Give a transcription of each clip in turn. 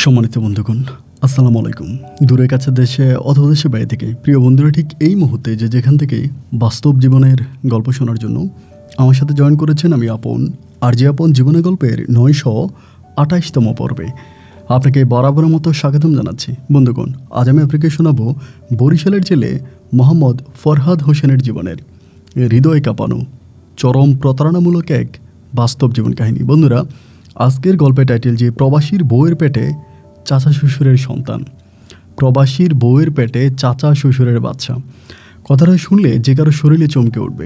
সম্মানিত বন্ধুগণ, আসসালামু আলাইকুম। দূরে কাছে দেশে অথবা দেশের বাইরে থেকে প্রিয় বন্ধুরা ঠিক এই মুহূর্তে যেখান থেকে বাস্তব জীবনের গল্প শোনার জন্য আমার সাথে জয়েন করেছেন আমি আপন আর যে আপন জীবনের গল্পের 928তম পর্বে আপনাকে বরাবরের মতো স্বাগতম জানাচ্ছি। বন্ধুগণ, আজ আমি আপনাকে শোনাবো বরিশালের ছেলে মোহাম্মদ ফরহাদ হোসেনের জীবনের হৃদয় কাঁপানো চরম প্রতারণামূলক এক বাস্তব জীবন কাহিনী। বন্ধুরা, আজকের গল্পের টাইটেল যে প্রবাসীর বউয়ের পেটে চাচা শ্বশুরের সন্তান। প্রবাসীর বউয়ের পেটে চাচা শ্বশুরের বাচ্চা। কথাটা শুনলে যে কারো শরীরে চমকে উঠবে।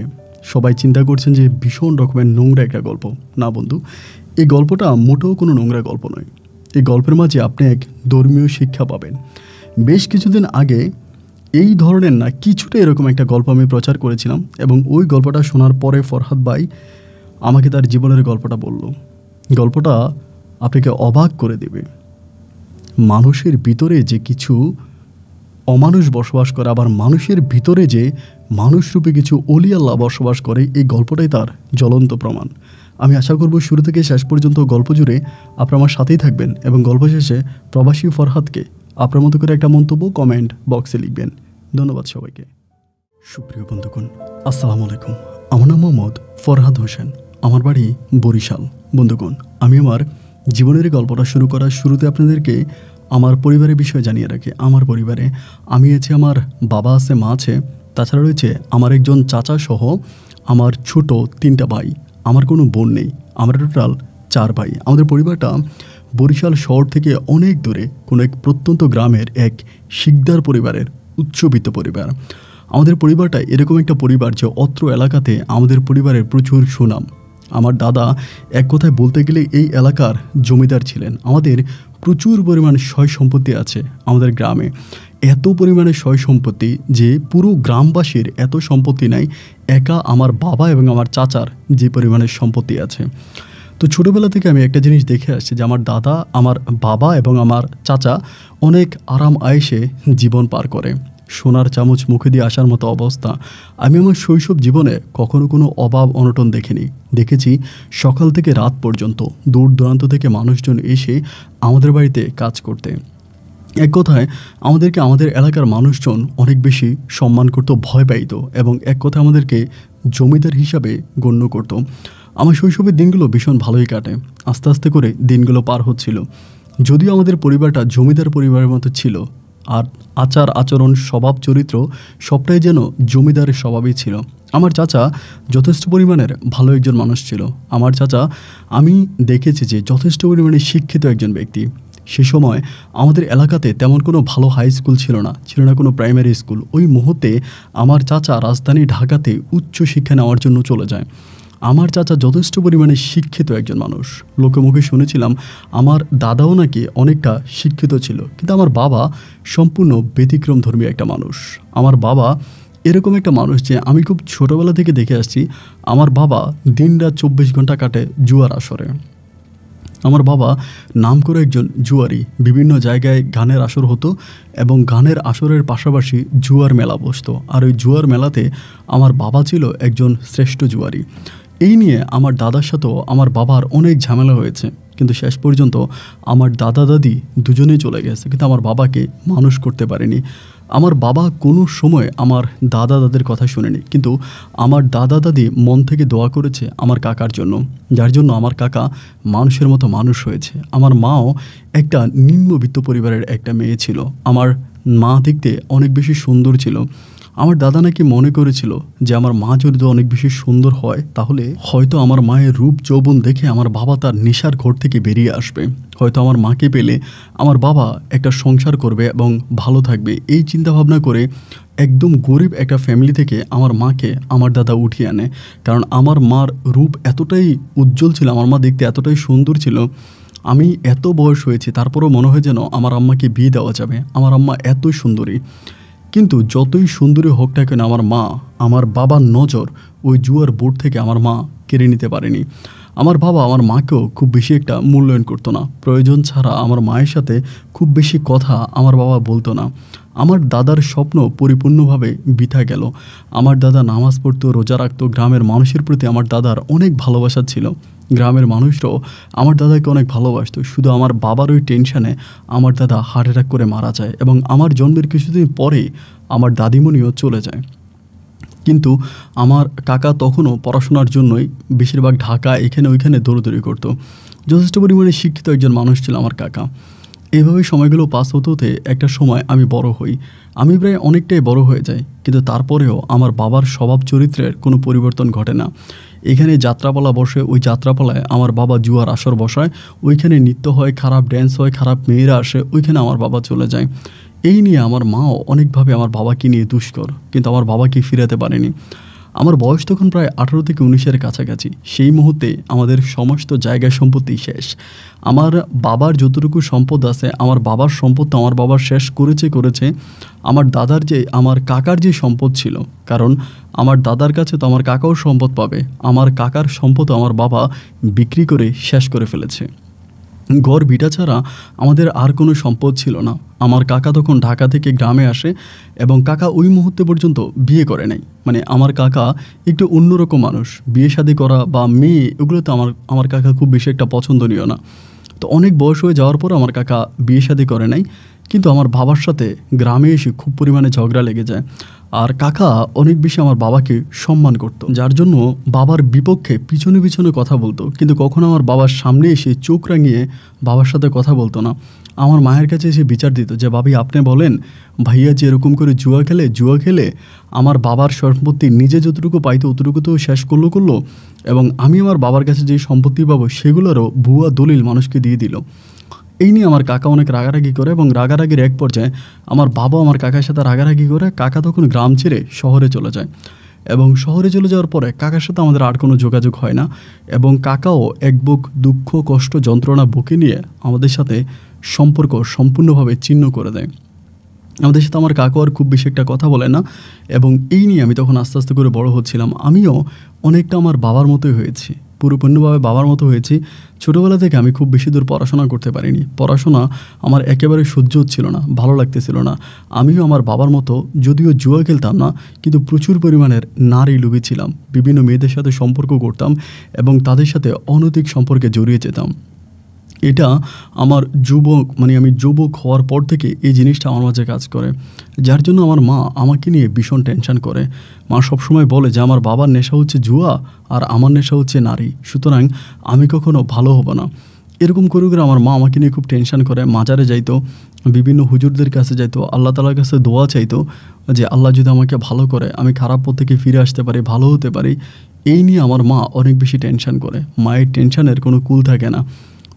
সবাই চিন্তা করছেন যে ভীষণ রকমের নোংরা একটা গল্প। না বন্ধু, এই গল্পটা মোটেও কোনো নোংরা গল্প নয়। এই গল্পের মাঝে আপনি এক ধর্মীয় শিক্ষা পাবেন। বেশ কিছুদিন আগে এই ধরনের না কিছুটা এরকম একটা গল্প আমি প্রচার করেছিলাম এবং ওই গল্পটা শোনার পরে ফরহাদ ভাই আমাকে তার জীবনের গল্পটা বলল। গল্পটা আপনাকে অবাক করে দেবে। মানুষের ভিতরে যে কিছু অমানুষ বসবাস করে, আবার মানুষের ভিতরে যে মানুষরূপে কিছু অলি আল্লাহ বসবাস করে, এই গল্পটাই তার জ্বলন্ত প্রমাণ। আমি আশা করব শুরু থেকে শেষ পর্যন্ত গল্প জুড়ে আপনারা আমার সাথেই থাকবেন এবং গল্প শেষে প্রবাসী ফরহাদকে আপনার মতো করে একটা মন্তব্য কমেন্ট বক্সে লিখবেন। ধন্যবাদ সবাইকে। সুপ্রিয় বন্ধুগণ, আসসালামু আলাইকুম। আমার নাম মোহাম্মদ ফরহাদ হোসেন, আমার বাড়ি বরিশাল। বন্ধুগণ, আমি আমার জীবনের গল্পটা শুরু করার শুরুতে আপনাদেরকে আমার পরিবারের বিষয়ে জানিয়ে রাখি। আমার পরিবারে আমি আছি, আমার বাবা আছে, মা আছে, তাছাড়া রয়েছে আমার একজন চাচা সহ আমার ছোট 3টা ভাই। আমার কোনো বোন নেই। আমরা টোটাল 4 ভাই। আমাদের পরিবারটা বরিশাল শহর থেকে অনেক দূরে কোনো এক প্রত্যন্ত গ্রামের এক শিকদার পরিবারের উচ্চবিত্ত পরিবার। আমাদের পরিবারটা এরকম একটা পরিবার যে অত্র এলাকাতে আমাদের পরিবারের প্রচুর সুনাম। আমার দাদা এক কথায় বলতে গেলে এই এলাকার জমিদার ছিলেন। আমাদের প্রচুর পরিমাণে সয় সম্পত্তি আছে আমাদের গ্রামে। এত পরিমাণে সয় সম্পত্তি যে পুরো গ্রামবাসীর এত সম্পত্তি নাই, একা আমার বাবা এবং আমার চাচার যে পরিমাণের সম্পত্তি আছে। তো ছোটোবেলা থেকে আমি একটা জিনিস দেখে আসছি যে আমার দাদা, আমার বাবা এবং আমার চাচা অনেক আরাম আয়েশে জীবন পার করে। সোনার চামচ মুখে দিয়ে আসার মতো অবস্থা। আমি আমার শৈশব জীবনে কখনো কোনো অভাব অনটন দেখিনি। দেখেছি সকাল থেকে রাত পর্যন্ত দূর দূরান্ত থেকে মানুষজন এসে আমাদের বাড়িতে কাজ করতে। এক কথায় আমাদেরকে আমাদের এলাকার মানুষজন অনেক বেশি সম্মান করত, ভয় পাইত এবং এক কথায় আমাদেরকে জমিদার হিসাবে গণ্য করত। আমার শৈশবের দিনগুলো ভীষণ ভালোই কাটে। আস্তে আস্তে করে দিনগুলো পার হচ্ছিল। যদিও আমাদের পরিবারটা জমিদার পরিবারের মতো ছিল, আর আচার আচরণ স্বভাব চরিত্র সবটাই যেন জমিদারের স্বভাবই ছিল। আমার চাচা যথেষ্ট পরিমাণের ভালো একজন মানুষ ছিল। আমার চাচা আমি দেখেছি যে যথেষ্ট পরিমাণে শিক্ষিত একজন ব্যক্তি। সে সময় আমাদের এলাকাতে তেমন কোনো ভালো হাই স্কুল ছিল না কোনো প্রাইমারি স্কুল। ওই মুহূর্তে আমার চাচা রাজধানী ঢাকাতে উচ্চ শিক্ষা নেওয়ার জন্য চলে যায়। আমার চাচা যথেষ্ট পরিমাণে শিক্ষিত একজন মানুষ। লোকে মুখে শুনেছিলাম আমার দাদাও নাকি অনেকটা শিক্ষিত ছিল, কিন্তু আমার বাবা সম্পূর্ণ ব্যতিক্রম ধর্মী একটা মানুষ। আমার বাবা এরকম একটা মানুষ যে আমি খুব ছোটোবেলা থেকে দেখে আসছি আমার বাবা দিনরাত 24 ঘন্টা কাটে জুয়ার আসরে। আমার বাবা নাম করে একজন জুয়ারি। বিভিন্ন জায়গায় গানের আসর হতো এবং গানের আসরের পাশাপাশি জুয়ার মেলা বসতো। আর ওই জুয়ার মেলাতে আমার বাবা ছিল একজন শ্রেষ্ঠ জুয়ারি। এই নিয়ে আমার দাদার সাথেও আমার বাবার অনেক ঝামেলা হয়েছে, কিন্তু শেষ পর্যন্ত আমার দাদা দাদি দুজনেই চলে গেছে, কিন্তু আমার বাবাকে মানুষ করতে পারেনি। আমার বাবা কোনো সময় আমার দাদা দাদের কথা শুনেনি, কিন্তু আমার দাদা দাদি মন থেকে দোয়া করেছে আমার কাকার জন্য, যার জন্য আমার কাকা মানুষের মতো মানুষ হয়েছে। আমার মাও একটা নিম্নবিত্ত পরিবারের একটা মেয়ে ছিল। আমার মা দেখতে অনেক বেশি সুন্দর ছিল। আমার দাদা নাকি মনে করেছিল যে আমার মা যদি অনেক বেশি সুন্দর হয় তাহলে হয়তো আমার মায়ের রূপ যৌবন দেখে আমার বাবা তার নেশার ঘর থেকে বেরিয়ে আসবে, হয়তো আমার মাকে পেলে আমার বাবা একটা সংসার করবে এবং ভালো থাকবে। এই চিন্তাভাবনা করে একদম গরিব একটা ফ্যামিলি থেকে আমার মাকে আমার দাদা উঠিয়ে আনে। কারণ আমার মার রূপ এতটাই উজ্জ্বল ছিল, আমার মা দেখতে এতটাই সুন্দর ছিল। আমি এত বয়স হয়েছে তারপরেও মনে হয় যেন আমার আম্মাকে বিয়ে দেওয়া যাবে। আমার আম্মা এতই সুন্দরী, কিন্তু যতই সুন্দরী হোক না কেন আমার বাবার নজর ওই জুয়ার বোর্ড থেকে আমার মা কেড়ে নিতে পারেনি। আমার বাবা আমার মাকেও খুব বেশি একটা মূল্যায়ন করতো না। প্রয়োজন ছাড়া আমার মায়ের সাথে খুব বেশি কথা আমার বাবা বলতো না। আমার দাদার স্বপ্ন পরিপূর্ণভাবে বৃথা গেল। আমার দাদা নামাজ পড়তো, রোজা রাখতো, গ্রামের মানুষের প্রতি আমার দাদার অনেক ভালোবাসা ছিল। গ্রামের মানুষরাও আমার দাদাকে অনেক ভালোবাসতো। শুধু আমার বাবার ওই টেনশানে আমার দাদা হার্ট অ্যাটাক করে মারা যায় এবং আমার জন্মের কিছুদিন পরেই আমার দাদিমণিও চলে যায়। কিন্তু আমার কাকা তখনও পড়াশোনার জন্যই বেশিরভাগ ঢাকা এখানে ওইখানে দৌড়দৌড়ি করতো। যথেষ্ট পরিমাণে শিক্ষিত একজন মানুষ ছিল আমার কাকা। এইভাবে সময়গুলো পাস হতে হতে একটা সময় আমি বড় হই। আমি প্রায় অনেকটাই বড় হয়ে যাই, কিন্তু তারপরেও আমার বাবার স্বভাব চরিত্রের কোনো পরিবর্তন ঘটে না। এখানে যাত্রাপালা বসে, ওই যাত্রাপালায় আমার বাবা জুয়ার আসর বসায়, ওইখানে নৃত্য হয়, খারাপ ড্যান্স হয়, খারাপ মেয়েরা আসে, ওইখানে আমার বাবা চলে যায়। এই নিয়ে আমার মাও অনেকভাবে আমার বাবাকে নিয়ে দুষ্কর, কিন্তু আমার বাবাকে ফিরাতে পারেনি। আমার বয়স তখন প্রায় 18 থেকে 19-এর কাছাকাছি। সেই মুহূর্তে আমাদের সমস্ত জায়গা সম্পত্তি শেষ। আমার বাবার যতটুকু সম্পদ আছে, আমার বাবার সম্পদ তো আমার বাবা শেষ করেছে। আমার দাদার আমার কাকার যে সম্পদ ছিল, কারণ আমার দাদার কাছে তো আমার কাকাও সম্পদ পাবে, আমার কাকার সম্পদ আমার বাবা বিক্রি করে শেষ করে ফেলেছে। ঘর ভিটা ছাড়া আমাদের আর কোনো সম্পদ ছিল না। আমার কাকা তখন ঢাকা থেকে গ্রামে আসে এবং কাকা ওই মুহূর্তে পর্যন্ত বিয়ে করে নাই। মানে আমার কাকা একটু অন্যরকম মানুষ, বিয়ে শাদী করা বা মেয়ে এগুলো তো আমার কাকা খুব বেশি একটা পছন্দনীয় না। তো অনেক বয়স হয়ে যাওয়ার পর আমার কাকা বিয়ে শাদী করে নাই, কিন্তু আমার বাবার সাথে গ্রামে এসে খুব পরিমাণে ঝগড়া লেগে যায়। আর কাকা অনেক বেশি আমার বাবাকে সম্মান করত, যার জন্য বাবার বিপক্ষে পিছনে পিছনে কথা বলতো, কিন্তু কখনো আমার বাবার সামনে এসে চোখ রাঙিয়ে বাবার সাথে কথা বলতো না। আমার মায়ের কাছে এসে বিচার দিত যে, ভাবি আপনি বলেন, ভাইয়া যে এরকম করে জুয়া খেলে আমার বাবার সম্পত্তি নিজে যতটুকু পাইতো অতটুকু তো শেষ করলো এবং আমি আমার বাবার কাছে যে সম্পত্তি পাবো সেগুলোরও ভুয়া দলিল মানুষকে দিয়ে দিল। এই নিয়ে আমার কাকা অনেক রাগারাগি করে এবং রাগারাগির এক পর্যায়ে আমার বাবা আমার কাকার সাথে রাগারাগি করে। কাকা তখন গ্রাম ছেড়ে শহরে চলে যায় এবং শহরে চলে যাওয়ার পরে কাকার সাথে আমাদের আর কোনো যোগাযোগ হয় না এবং কাকাও এক বুক দুঃখ, কষ্ট, যন্ত্রণা বুকে নিয়ে আমাদের সাথে সম্পর্ক সম্পূর্ণভাবে ছিন্ন করে দেয়। আমাদের সাথে আমার কাকু আর খুব বেশি একটা কথা বলে না এবং এই নিয়ে আমি তখন আস্তে আস্তে করে বড় হচ্ছিলাম। আমিও অনেকটা আমার বাবার মতোই হয়েছি, পুরোপূর্ণভাবে বাবার মতো হয়েছি। ছোটোবেলা থেকে আমি খুব বেশি দূর পড়াশোনা করতে পারিনি। পড়াশোনা আমার একেবারে সহ্য হচ্ছিল না, ভালো লাগতেছিল না। আমিও আমার বাবার মতো যদিও জুয়া খেলতাম না, কিন্তু প্রচুর পরিমাণের নারী লোভী ছিলাম। বিভিন্ন মেয়েদের সাথে সম্পর্ক করতাম এবং তাদের সাথে অনৈতিক সম্পর্কে জড়িয়ে যেতাম। এটা আমার আমি যুবক হওয়ার পর থেকে এই জিনিসটা আমার মাঝে কাজ করে, যার জন্য আমার মা আমাকে নিয়ে ভীষণ টেনশন করে। মা সবসময় বলে যে আমার বাবার নেশা হচ্ছে জুয়া আর আমার নেশা হচ্ছে নারী, সুতরাং আমি কখনো ভালো হব না। এরকম করে আমার মা আমাকে নিয়ে খুব টেনশন করে। মাজারে যাইতো, বিভিন্ন হুজুরদের কাছে যাইতো, আল্লাহ তাআলার কাছে দোয়া চাইতো যে আল্লাহ যদি আমাকে ভালো করে, আমি খারাপ পথ থেকে ফিরে আসতে পারি, ভালো হতে পারি। এই নিয়ে আমার মা অনেক বেশি টেনশন করে। মায়ের টেনশনের কোনো কুল থাকে না।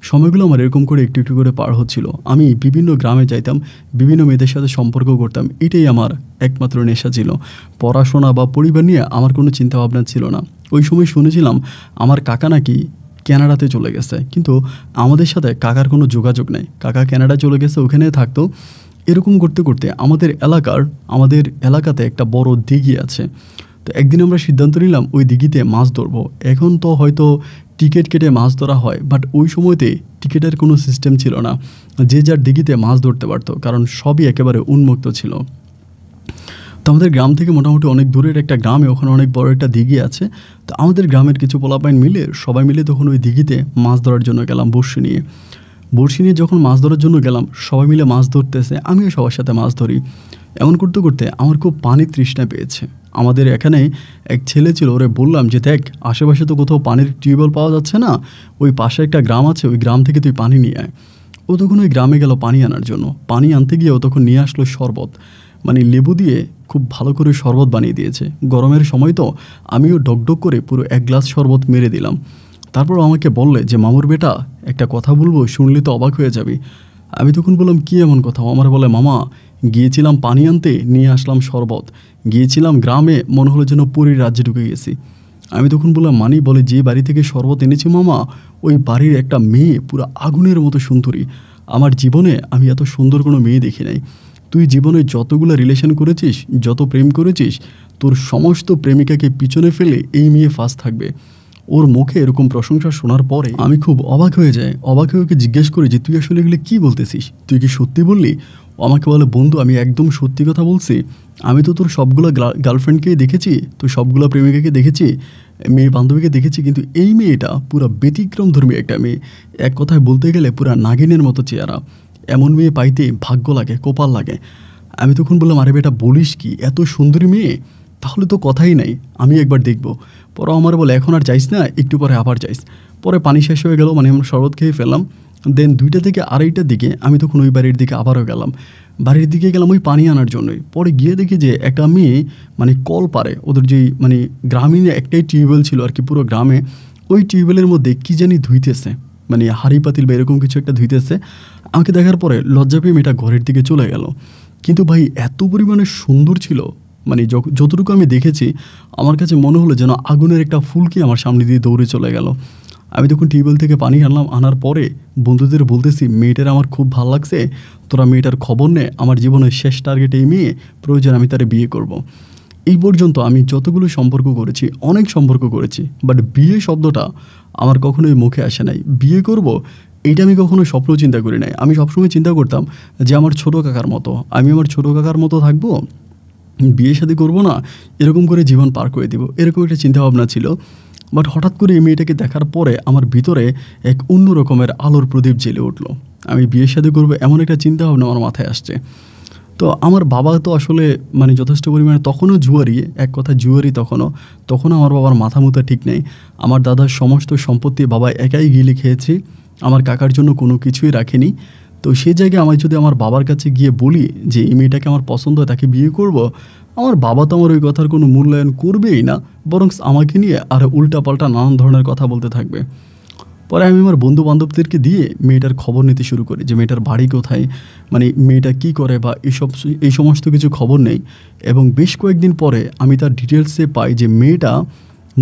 সময়গুলো আমার এরকম করে একটু একটু করে পার হচ্ছিল। আমি বিভিন্ন গ্রামে যাইতাম, বিভিন্ন মেয়েদের সাথে সম্পর্ক করতাম। এটাই আমার একমাত্র নেশা ছিল। পড়াশোনা বা পরিবার নিয়ে আমার কোনো চিন্তাভাবনা ছিল না। ওই সময় শুনেছিলাম আমার কাকা নাকি কানাডাতে চলে গেছে, কিন্তু আমাদের সাথে কাকার কোনো যোগাযোগ নেই। কাকা কানাডা চলে গেছে, ওখানে থাকতো। এরকম করতে করতে আমাদের এলাকাতে একটা বড় দিঘি আছে। তো একদিন আমরা সিদ্ধান্ত নিলাম ওই দিঘিতে মাছ ধরবো। এখন তো হয়তো টিকিট কেটে মাছ ধরা হয়, বাট ওই সময়তে টিকিটের কোনো সিস্টেম ছিল না। যে যার দিঘিতে মাছ ধরতে পারতো, কারণ সবই একেবারে উন্মুক্ত ছিল। তো আমাদের গ্রাম থেকে মোটামুটি অনেক দূরের একটা গ্রামে, ওখানে অনেক বড় একটা দিঘি আছে। তো আমাদের গ্রামের কিছু পোলাপাইন মিলে সবাই মিলে তখন ওই দিঘিতে মাছ ধরার জন্য গেলাম বড়শি নিয়ে। যখন মাছ ধরার জন্য গেলাম, সবাই মিলে মাছ ধরতেছে, আমিও সবার সাথে মাছ ধরি। এমন করতে করতে আমার খুব পানির তৃষ্ণা পেয়েছে। আমাদের এখানে এক ছেলে ছিল, ওরে বললাম যে দেখ, আশেপাশে তো কোথাও পানির টিউবওয়েল পাওয়া যাচ্ছে না, ওই পাশে একটা গ্রাম আছে, ওই গ্রাম থেকে তুই পানি নিয়ে আয়। ও তখন ওই গ্রামে গেল পানি আনার জন্য। পানি আনতে গিয়ে ও তখন নিয়ে আসলো শরবত, মানে লেবু দিয়ে খুব ভালো করে শরবত বানিয়ে দিয়েছে। গরমের সময় তো আমিও ডকডক করে পুরো 1 গ্লাস শরবত মেরে দিলাম। তারপর আমাকে বললে যে মামুর বেটা, একটা কথা বলবো, শুনলে তো অবাক হয়ে যাবি। আমি তখন বললাম কি এমন কথা? আমার বলে, মামা গিয়েছিলাম পানি আনতে, নিয়ে আসলাম শরবত। গিয়েছিলাম গ্রামে, মনে হলো যেন পুরীর রাজ্যে ঢুকে গেছি। আমি তখন বললাম মানি? বলে যে বাড়ি থেকে শরবত এনেছি মামা, ওই বাড়ির একটা মেয়ে পুরো আগুনের মতো সুন্দরী। আমার জীবনে আমি এত সুন্দর কোনো মেয়ে দেখি নাই। তুই জীবনে যতগুলো রিলেশন করেছিস, যত প্রেম করেছিস, তোর সমস্ত প্রেমিকাকে পিছনে ফেলে এই মেয়ে ফার্স্ট থাকবে। ওর মুখে এরকম প্রশংসা শোনার পরে আমি খুব অবাক হয়ে যাই। অবাক হয়ে ওকে জিজ্ঞেস করি যে তুই আসলে এগুলো কী বলতেছিস, তুই কি সত্যি বললি? ও ও আমাকে বলে, বন্ধু আমি একদম সত্যি কথা বলছি, আমি তো তোর সবগুলো গার্লফ্রেন্ডকেই দেখেছি, তোর সবগুলো প্রেমিকাকে দেখেছি, মেয়ে বান্ধবীকে দেখেছি, কিন্তু এই মেয়েটা পুরো ব্যতিক্রমধর্মী একটা মেয়ে, এক কথায় বলতে গেলে পুরো নাগিনের মতো চেহারা, এমন মেয়ে পাইতে ভাগ্য লাগে, কপাল লাগে। আমি তখন বললাম, আরে বেটা বলিস কি, এত সুন্দরী মেয়ে, তাহলে তো কথাই নাই, আমি একবার দেখব। পরে আমার বলে, এখন আর যাইস না, একটু পরে আবার যাইস। পরে পানি শেষ হয়ে গেল, মানে আমরা শরবত খেয়ে ফেললাম। দেন 2টা থেকে 2:30টার দিকে আমি তখন ওই বাড়ির দিকে আবারও গেলাম, বাড়ির দিকে গেলাম ওই পানি আনার জন্যই। পরে গিয়ে দেখি যে একটা মেয়ে মানে কল পারে, ওদের যেই মানে গ্রামীণ একটাই টিউবওয়েল ছিল আর কি পুরো গ্রামে, ওই টিউবওয়েলের মধ্যে কী জানি ধুইতেছে, মানে হাঁড়ি পাতিল বা এরকম কিছু একটা ধুইতেছে। আমাকে দেখার পরে লজ্জা পেয়ে মেয়েটা ঘরের দিকে চলে গেল। কিন্তু ভাই এত পরিমাণে সুন্দর ছিল, মানে যতটুকু আমি দেখেছি আমার কাছে মনে হলো যেন আগুনের একটা ফুলকি আমার সামনে দিয়ে দৌড়ে চলে গেল। আমি তখন টিউবওয়েল থেকে পানি আনলাম, আনার পরে বন্ধুদের বলতেছি, মেয়েটার আমার খুব ভালো লাগছে, তোরা মেয়েটার খবর নে, আমার জীবনের শেষ টার্গেট এই মেয়ে, প্রয়োজন আমি তারে বিয়ে করব। এই পর্যন্ত আমি যতগুলো সম্পর্ক করেছি, অনেক সম্পর্ক করেছি, বাট বিয়ে শব্দটা আমার কখনোই মুখে আসে নাই। বিয়ে করব এইটা আমি কখনো স্বপ্ন চিন্তা করি নাই। আমি সবসময় চিন্তা করতাম যে আমার ছোটো কাকার মতো, আমি আমার ছোটো কাকার মতো থাকবো, বিয়ে শাদী করবো না, এরকম করে জীবন পার করে দিব, এরকম একটা চিন্তাভাবনা ছিল। বাট হঠাৎ করে এই মেয়েটাকে দেখার পরে আমার ভিতরে এক অন্য রকমের আলোর প্রদীপ জ্বেলে উঠলো। আমি বিয়ে শাদী করবো এমন একটা চিন্তাভাবনা আমার মাথায় আসছে। তো আমার বাবা তো আসলে মানে যথেষ্ট পরিমাণে তখনও জুয়ারি, এক কথা জুয়ারি তখনও আমার বাবার মাথা মুথা ঠিক নেই। আমার দাদার সমস্ত সম্পত্তি বাবা একাই গিলে খেয়েছে, আমার কাকার জন্য কোনো কিছুই রাখেনি। তো সেই জায়গায় আমি যদি আমার বাবার কাছে গিয়ে বলি যে এই মেয়েটাকে আমার পছন্দ হয়, তাকে বিয়ে করব, আমার বাবা তো আমার ওই কথার কোনো মূল্যায়ন করবেই না, বরং আমাকে নিয়ে আর উল্টাপাল্টা নানান ধরনের কথা বলতে থাকবে। পরে আমি আমার বন্ধু বান্ধবদেরকে দিয়ে মেয়েটার খবর নিতে শুরু করি যে মেয়েটার বাড়ি কোথায়, মানে মেয়েটা কী করে বা এই সমস্ত কিছু খবর নেই। এবং বেশ কয়েকদিন পরে আমি তার ডিটেলসে পাই যে মেয়েটা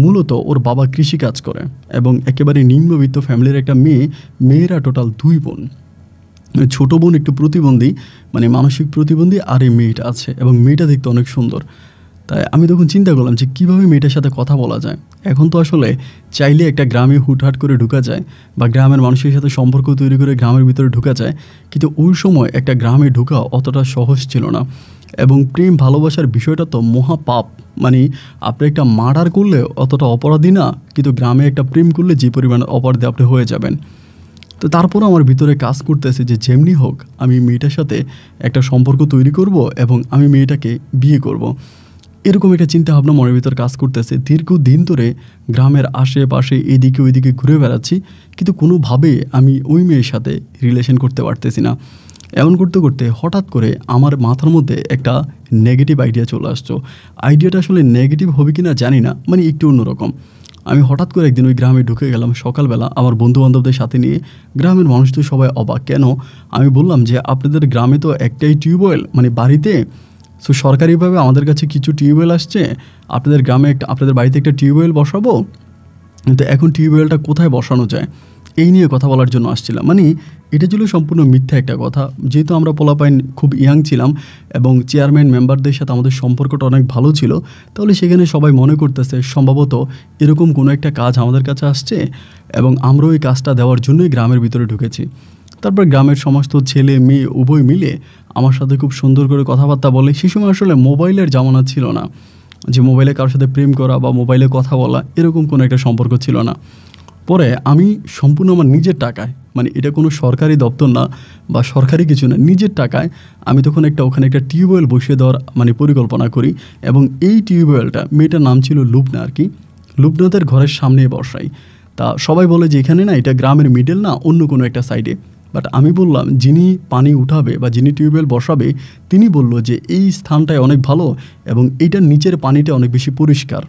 মূলত ওর বাবা কৃষিকাজ করে এবং একেবারে নিম্নবিত্ত ফ্যামিলির একটা মেয়ে। মেয়েরা টোটাল 2 বোন, ছোটো বোন একটু প্রতিবন্ধী, মানে মানসিক প্রতিবন্ধী, আর এই মেয়েটা আছে এবং মেয়েটা দেখতে অনেক সুন্দর। তাই আমি তখন চিন্তা করলাম যে কীভাবে মেয়েটার সাথে কথা বলা যায়। এখন তো আসলে চাইলে একটা গ্রামে হুটহাট করে ঢুকা যায় বা গ্রামের মানুষের সাথে সম্পর্ক তৈরি করে গ্রামের ভিতরে ঢুকা যায়, কিন্তু ওই সময় একটা গ্রামে ঢুকা অতটা সহজ ছিল না। এবং প্রেম ভালোবাসার বিষয়টা তো মহাপাপ, মানে আপনি একটা মার্ডার করলে অতটা অপরাধী না, কিন্তু গ্রামে একটা প্রেম করলে যে পরিমাণ অপরাধী আপনি হয়ে যাবেন। তো তারপরও আমার ভিতরে কাজ করতেছে যে যেমনি হোক আমি মেয়েটার সাথে একটা সম্পর্ক তৈরি করব এবং আমি মেয়েটাকে বিয়ে করব, এরকম একটা চিন্তাভাবনা মনের ভিতর কাজ করতেছে। দীর্ঘদিন ধরে গ্রামের আশেপাশে এদিকে ওইদিকে ঘুরে বেড়াচ্ছি, কিন্তু কোনোভাবে আমি ওই মেয়ের সাথে রিলেশন করতে পারতেছি না। এমন করতে করতে হঠাৎ করে আমার মাথার মধ্যে একটা নেগেটিভ আইডিয়া চলে আসছো। আইডিয়াটা আসলে নেগেটিভ হবে কি না জানি না, মানে একটু অন্যরকম। আমি হঠাৎ করে একদিন ওই গ্রামে ঢুকে গেলাম সকালবেলা আমার বন্ধুবান্ধবদের সাথে নিয়ে। গ্রামের মানুষ তো সবাই অবাক, কেন? আমি বললাম যে আপনাদের গ্রামে তো একটাই টিউবওয়েল, মানে বাড়িতে, সো সরকারিভাবে আমাদের কাছে কিছু টিউবওয়েল আসছে, আপনাদের গ্রামে আপনাদের বাড়িতে একটা টিউবওয়েল বসাবো, কিন্তু এখন টিউবওয়েলটা কোথায় বসানো যায় এই নিয়ে কথা বলার জন্য আসছিলাম। মানে এটা ছিল সম্পূর্ণ মিথ্যা একটা কথা। যেহেতু আমরা পোলাপাইন খুব ইয়াং ছিলাম এবং চেয়ারম্যান মেম্বারদের সাথে আমাদের সম্পর্কটা অনেক ভালো ছিল, তাহলে সেখানে সবাই মনে করতেছে সম্ভবত এরকম কোনো একটা কাজ আমাদের কাছে আসছে এবং আমরা ওই কাজটা দেওয়ার জন্যই গ্রামের ভিতরে ঢুকেছি। তারপর গ্রামের সমস্ত ছেলে মেয়ে উভয় মিলে আমার সাথে খুব সুন্দর করে কথাবার্তা বলে। সেই সময় আসলে মোবাইলের জামানা ছিল না যে মোবাইলে কারোর সাথে প্রেম করা বা মোবাইলে কথা বলা, এরকম কোনো একটা সম্পর্ক ছিল না। পরে আমি সম্পূর্ণ আমার নিজের টাকায়, মানে এটা কোনো সরকারি দপ্তর না বা সরকারি কিছু না, নিজের টাকায় আমি তখন ওখানে একটা টিউবওয়েল বসিয়ে দেওয়ার মানে পরিকল্পনা করি। এবং এই টিউবওয়েলটা, মেয়েটার নাম ছিল লুবনা আর কি, লুবনাদের ঘরের সামনে বসাই। তা সবাই বলে যে এখানে না, এটা গ্রামের মিডল না, অন্য কোনো একটা সাইডে। বাট আমি বললাম যিনি পানি উঠাবে বা যিনি টিউবওয়েল বসাবে তিনি বলল যে এই স্থানটায় অনেক ভালো এবং এইটার নিচের পানিটা অনেক বেশি পরিষ্কার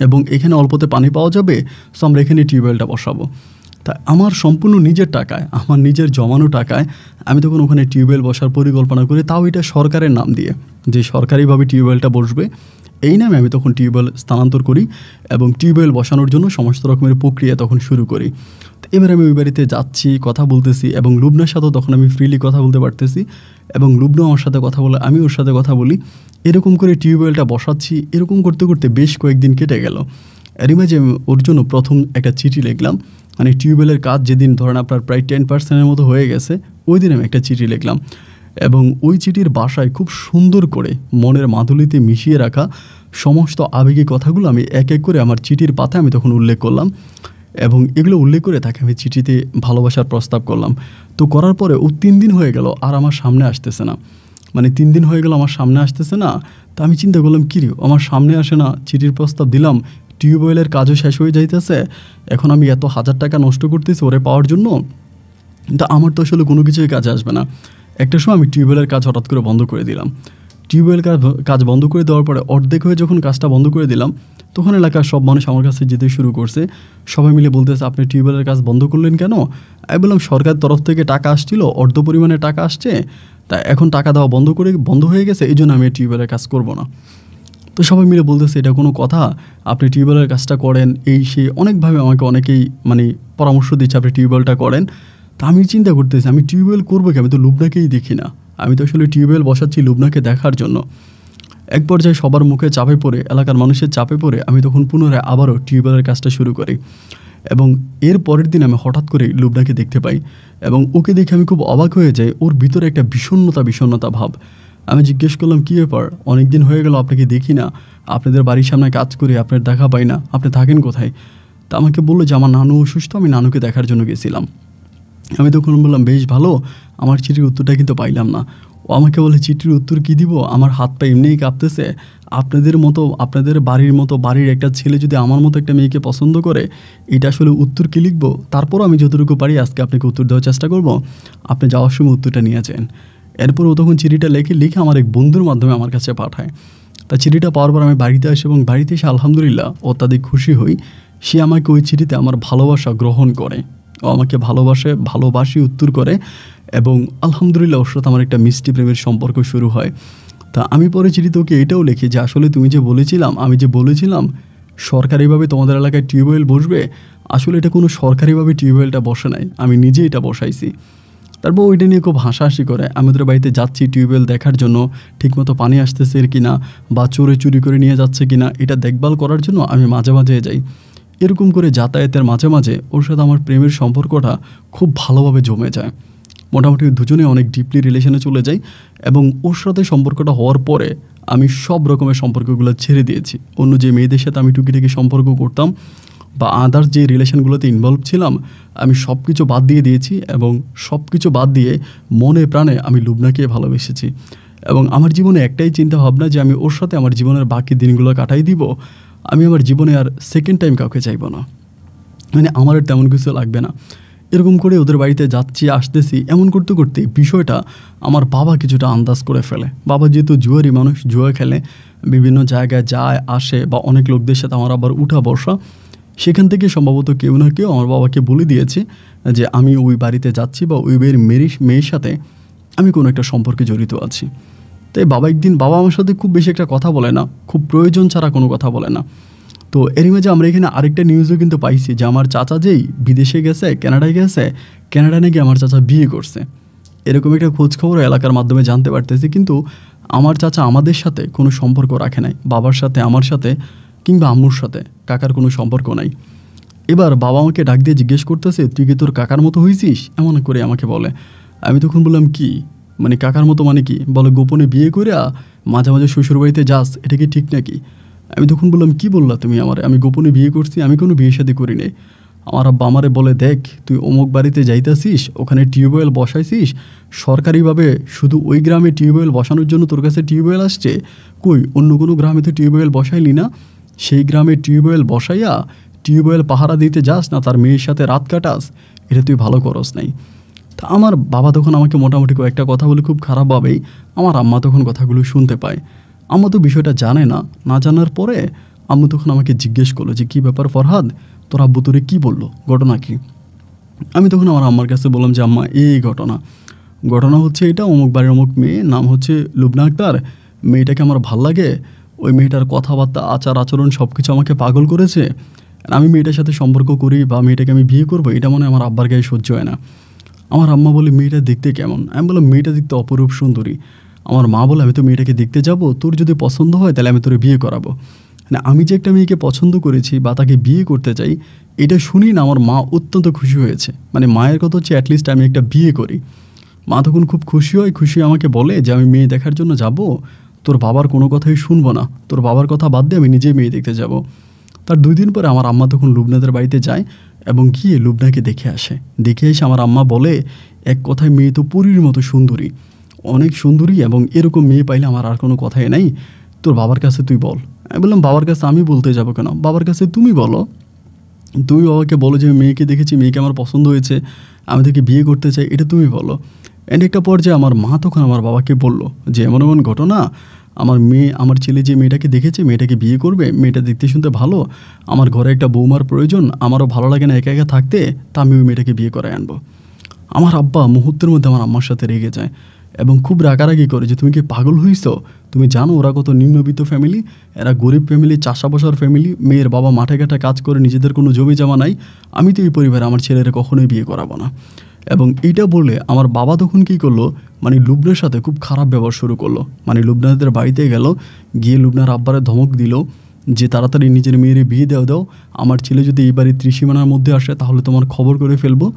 এবং এখানে অল্পতে পানি পাওয়া যাবে, সো আমরা এখানে টিউবওয়েলটা বসাবো। তা আমার সম্পূর্ণ নিজের টাকায়, আমার নিজের জমানো টাকায় আমি তখন ওখানে টিউবওয়েল বসার পরিকল্পনা করি, তাও এটা সরকারের নাম দিয়ে, যে সরকারিভাবে টিউবওয়েলটা বসবে এই নামে আমি তখন টিউবওয়েল স্থানান্তর করি এবং টিউবওয়েল বসানোর জন্য সমস্ত রকমের প্রক্রিয়া তখন শুরু করি। তো এবার আমি ওই বাড়িতে যাচ্ছি, কথা বলতেছি এবং লুবনার সাথেও তখন আমি ফ্রিলি কথা বলতে পারতেছি এবং লুবনা আমার সাথে কথা বলে, আমি ওর সাথে কথা বলি। এরকম করে টিউবওয়েলটা বসাচ্ছি। এরকম করতে করতে বেশ কয়েকদিন কেটে গেল। এর মাঝে আমি ওর জন্য প্রথম একটা চিঠি লিখলাম, মানে টিউবওয়েলের কাজ যেদিন ধরেন আপনার প্রায় 10% মতো হয়ে গেছে, ওই দিন আমি একটা চিঠি লিখলাম এবং ওই চিঠির বাসায় খুব সুন্দর করে মনের মাধুরীতে মিশিয়ে রাখা সমস্ত আবেগী কথাগুলো আমি এক এক করে আমার চিঠির পাতায় আমি তখন উল্লেখ করলাম এবং এগুলো উল্লেখ করে তাকে আমি চিঠিতে ভালোবাসার প্রস্তাব করলাম। তো করার পরে ও 3 দিন হয়ে গেল আর আমার সামনে আসতেছে না, মানে 3 দিন হয়ে গেল আমার সামনে আসতেছে না। তা আমি চিন্তা করলাম কী রে, আমার সামনে আসে না, চিঠির প্রস্তাব দিলাম, টিউবওয়েলের কাজও শেষ হয়ে যাইতেছে, এখন আমি এত 1000 টাকা নষ্ট করতেছি ওরে পাওয়ার জন্য, তা আমার তো আসলে কোনো কিছুই কাজে আসবে না। একটা সময় আমি টিউবওয়েলের কাজ হঠাৎ করে বন্ধ করে দিলাম। টিউবওয়েল কাজ বন্ধ করে দেওয়ার পরে অর্ধেক হয়ে যখন কাজটা বন্ধ করে দিলাম, তখন এলাকার সব মানুষ আমার কাছে যেতে শুরু করছে। সবাই মিলে বলতেছে, আপনি টিউবওয়েলের কাজ বন্ধ করলেন কেন? আমি বললাম, সরকার তরফ থেকে টাকা আসছিল, অর্ধ পরিমাণে টাকা আসছে, তা এখন টাকা দেওয়া বন্ধ হয়ে গেছে, এই জন্য আমি টিউবওয়েলের কাজ করব না। তো সবাই মিলে বলতেছে, এটা কোনো কথা? আপনি টিউবওয়েলের কাজটা করেন, এই সেই অনেকভাবে আমাকে অনেকেই মানে পরামর্শ দিচ্ছে আপনি টিউবওয়েলটা করেন। তা আমি চিন্তা করতেছি, আমি টিউবওয়েল করবো কি? আমি তো লুবনাকেই দেখি না, আমি তো আসলে টিউবওয়েল বসাচ্ছি লুবনাকে দেখার জন্য। এক পর্যায়ে সবার মুখে চাপে পড়ে, এলাকার মানুষের চাপে পড়ে আমি তখন পুনরায় আবারও টিউবওয়েলের কাজটা শুরু করি। এবং এর পরের দিন আমি হঠাৎ করে লুবনাকে দেখতে পাই এবং ওকে দেখে আমি খুব অবাক হয়ে যাই। ওর ভিতরে একটা বিষণ্ণতা ভাব। আমি জিজ্ঞেস করলাম, কী ব্যাপার, অনেক দিন হয়ে গেল আপনাকে দেখি না, আপনাদের বাড়ির সামনে কাজ করি, আপনার দেখা পাই না, আপনি থাকেন কোথায়? তা আমাকে বললো যে আমার নানু অসুস্থ, আমি নানুকে দেখার জন্য গেছিলাম। আমি তখন বললাম, বেশ ভালো, আমার চিঠির উত্তরটা কিন্তু পাইলাম না। ও আমাকে বলে, চিঠির উত্তর কী দিব, আমার হাত পা এমনিই কাঁপতেছে, আপনাদের বাড়ির একটা ছেলে যদি আমার মতো একটা মেয়েকে পছন্দ করে, এটা আসলে উত্তর কী লিখবো? তারপরও আমি যতটুকু পারি আজকে আপনাকে উত্তর দেওয়ার চেষ্টা করব, আপনি যাওয়ার সময় উত্তরটা নিয়ে যান। এরপর ও তখন চিঠিটা লিখে আমার এক বন্ধুর মাধ্যমে আমার কাছে পাঠায়। তা চিঠিটা পাওয়ার পর আমি বাড়িতে আসি এবং বাড়িতে এসে আলহামদুলিল্লাহ অত্যাধিক খুশি হই। সে আমাকে ওই চিঠিতে আমার ভালোবাসা গ্রহণ করে, ও আমাকে ভালোবাসি উত্তর করে এবং আলহামদুলিল্লাহ ওর সাথে আমার একটা মিষ্টি প্রেমের সম্পর্ক শুরু হয়। তা আমি পরে চিঠিতে ওকে এটাও লিখি যে আসলে আমি যে বলেছিলাম সরকারিভাবে তোমাদের এলাকায় টিউবওয়েল বসবে, আসলে এটা কোনো সরকারিভাবে টিউবওয়েলটা বসে নাই, আমি নিজে এটা বসাইছি। তারপর ওইটা নিয়ে খুব হাসাহাসি করে। আমি ওদের বাড়িতে যাচ্ছি টিউবওয়েল দেখার জন্য, ঠিকমতো পানি আসতেছে কিনা বা চুরি করে নিয়ে যাচ্ছে কিনা এটা দেখভাল করার জন্য আমি মাঝে মাঝে যাই। এরকম করে যাতায়াতের মাঝে মাঝে ওর সাথে আমার প্রেমের সম্পর্কটা খুব ভালোভাবে জমে যায়। মোটামুটি দুজনে অনেক ডিপলি রিলেশনে চলে যাই এবং ওর সাথে সম্পর্কটা হওয়ার পরে আমি সব রকমের সম্পর্কগুলো ছেড়ে দিয়েছি। অন্য যে মেয়েদের সাথে আমি টুকিটাকি সম্পর্ক করতাম বা আদার্স যে রিলেশনগুলোতে ইনভলভ ছিলাম, আমি সব কিছু বাদ দিয়ে দিয়েছি এবং সব কিছু বাদ দিয়ে মনে প্রাণে আমি লুবনাকে ভালোবেসেছি। এবং আমার জীবনে একটাই চিন্তা ভাবনা যে আমি ওর সাথে আমার জীবনের বাকি দিনগুলো কাটাই দিব, আমি আমার জীবনে আর সেকেন্ড টাইম কাউকে চাইব না, মানে আমার আর তেমন কিছু লাগবে না। এরকম করে ওদের বাড়িতে যাচ্ছি আসতেছি, এমন করতে করতে বিষয়টা আমার বাবা কিছুটা আন্দাজ করে ফেলে। বাবা যেহেতু জুয়ারি মানুষ, জুয়া খেলে, বিভিন্ন জায়গায় যায় আসে বা অনেক লোকদের সাথে আমার আবার উঠা বসা, সেখান থেকে সম্ভবত কেউ না কেউ আমার বাবাকে বলে দিয়েছে যে আমি ওই বাড়িতে যাচ্ছি বা ওই মেয়ের সাথে আমি কোনো একটা সম্পর্কে জড়িত আছি। তাই বাবা আমার সাথে খুব বেশি একটা কথা বলে না, খুব প্রয়োজন ছাড়া কোনো কথা বলে না। তো এরই মাঝে আমরা এখানে আরেকটা নিউজও কিন্তু পাইছি যে আমার চাচা যেই বিদেশে গেছে, ক্যানাডা নাকি আমার চাচা বিয়ে করছে, এরকম একটা খোঁজখবর এলাকার মাধ্যমে জানতে পারতেছি। কিন্তু আমার চাচা আমাদের সাথে কোনো সম্পর্ক রাখে নাই, বাবার সাথে, আমার সাথে কিংবা আম্মুর সাথে কাকার কোনো সম্পর্ক নাই। এবার বাবা আমাকে ডাক দিয়ে জিজ্ঞেস করতেছে, তুই কি তোর কাকার মতো হয়েছিস? এমন করে আমাকে বলে। আমি তখন বললাম, কি মানে কাকার মতো মানে কি? বলে, গোপনে বিয়ে করে মাঝে মাঝে শ্বশুরবাড়িতে যাস, এটা কি ঠিক নাকি? আমি তখন বললাম, কি বললা তুমি আমারে? আমি গোপনে বিয়ে করছি? আমি কোনো বিয়ে শাদী করি নাই। আমার আব্বা আমারে বলে, দেখ তুই অমুক বাড়িতে যাইতাছিস, ওখানে টিউবওয়েল বসাইছিস সরকারিভাবে, শুধু ওই গ্রামে টিউবওয়েল বসানোর জন্য তোর কাছে টিউবওয়েল আসছে, কই অন্য কোনো গ্রামে তো টিউবওয়েল বসাইলি না? সেই গ্রামে টিউবওয়েল বসাইয়া টিউবওয়েল পাহারা দিতে যাস না, তার মেয়ের সাথে রাত কাটাস, এটা তুই ভালো করস নাই। তা আমার বাবা তখন আমাকে মোটামুটি কয়েকটা কথা বলে খুব খারাপভাবেই আমার আম্মা তখন কথাগুলো শুনতে পায়। আম্মা তো বিষয়টা জানে না, না জানার পরে আম্মু তখন আমাকে জিজ্ঞেস করলো যে, কী ব্যাপার ফরহাদ, তোর আব্বু তোরে কী বললো, ঘটনা কী? আমি তখন আমার আম্মার কাছে বললাম যে, আম্মা এই ঘটনা হচ্ছে এটা, অমুক বাড়ির অমুক মেয়ে, নাম হচ্ছে লুবনা আক্তার, মেয়েটাকে আমার ভাল লাগে, ওই মেয়েটার কথাবার্তা আচার আচরণ সব কিছু আমাকে পাগল করেছে, আমি মেয়েটার সাথে সম্পর্ক করি বা মেয়েটাকে আমি বিয়ে করবো, এটা মনে আমার আব্বার গায়ে সহ্য হয় না। আমার আম্মা বলে, মেয়েটা দেখতে কেমন? আমি বললাম, মেয়েটা দেখতে অপরূপ সুন্দরী। আমার মা বলে, আমি তো মেয়েটাকে দেখতে যাব, তোর যদি পছন্দ হয় তাহলে আমি তোরে বিয়ে করাবো। মানে আমি যে একটা মেয়েকে পছন্দ করেছি বা তাকে বিয়ে করতে চাই, এটা শুনি না আমার মা অত্যন্ত খুশি হয়েছে। মানে মায়ের কথা হচ্ছে অ্যাটলিস্ট আমি একটা বিয়ে করি। মা তখন খুব খুশি হয়, খুশি আমাকে বলে যে আমি মেয়ে দেখার জন্য যাব, তোর বাবার কোনো কথাই শুনবো না, তোর বাবার কথা বাদ দিয়ে আমি নিজেই মেয়ে দেখতে যাব। তার 2 দিন পরে আমার আম্মা তখন লুবনাদের বাড়িতে যায় এবং গিয়ে লুবনাকে দেখে আসে। দেখে এসে আমার আম্মা বলে, এক কথায় মেয়ে তো পরীর মতো সুন্দরী, অনেক সুন্দরী, এবং এরকম মেয়ে পাইলে আমার আর কোনো কথাই নাই, তোর বাবার কাছে তুই বল। আমি বললাম, বাবার কাছে আমি বলতে যাবো কেন, বাবার কাছে তুমি বলো, তুমি বাবাকে বলো যে মেয়েকে দেখেছি, মেয়েকে আমার পছন্দ হয়েছে, আমি তাকে বিয়ে করতে চাই, এটা তুমি বলো। অ্যান্ড একটা পর্যায়ে আমার মা তখন আমার বাবাকে বলল যে এমন এমন ঘটনা, আমার ছেলে যে মেয়েটাকে দেখেছে, মেয়েটাকে বিয়ে করবে, মেয়েটা দেখতে শুনতে ভালো, আমার ঘরে একটা বৌমার প্রয়োজন, আমারও ভালো লাগে না একা একা থাকতে, তা আমি ওই মেয়েটাকে বিয়ে করে আনবো। আমার আব্বা মুহূর্তের মধ্যে আমার আম্মার সাথে রেগে যায় এবং খুব রাগারাগি করে যে তুমি কি পাগল হইছ, তুমি জানো ওরা কত নিম্নবিত্ত ফ্যামিলি, এরা গরিব ফ্যামিলি, চাষা বসার ফ্যামিলি, মেয়ের বাবা মাঠে ঘাটে কাজ করে, নিজেদের কোনো জমি জমা নাই, আমি তো এই পরিবারে আমার ছেলেরা কখনোই বিয়ে করাবো না। এবং এইটা বলে আমার বাবা তখন কী করলো, মানে লুবনার সাথে খুব খারাপ ব্যবহার শুরু করলো। মানে লুবনাদের বাড়িতে গেল, গিয়ে লুবনার আব্বারে ধমক দিল যে তাড়াতাড়ি নিজের মেয়ের বিয়ে দাও, আমার ছেলে যদি এই বাড়ির ত্রিসীমানার মধ্যে আসে তাহলে তোমার খবর করে ফেলবো,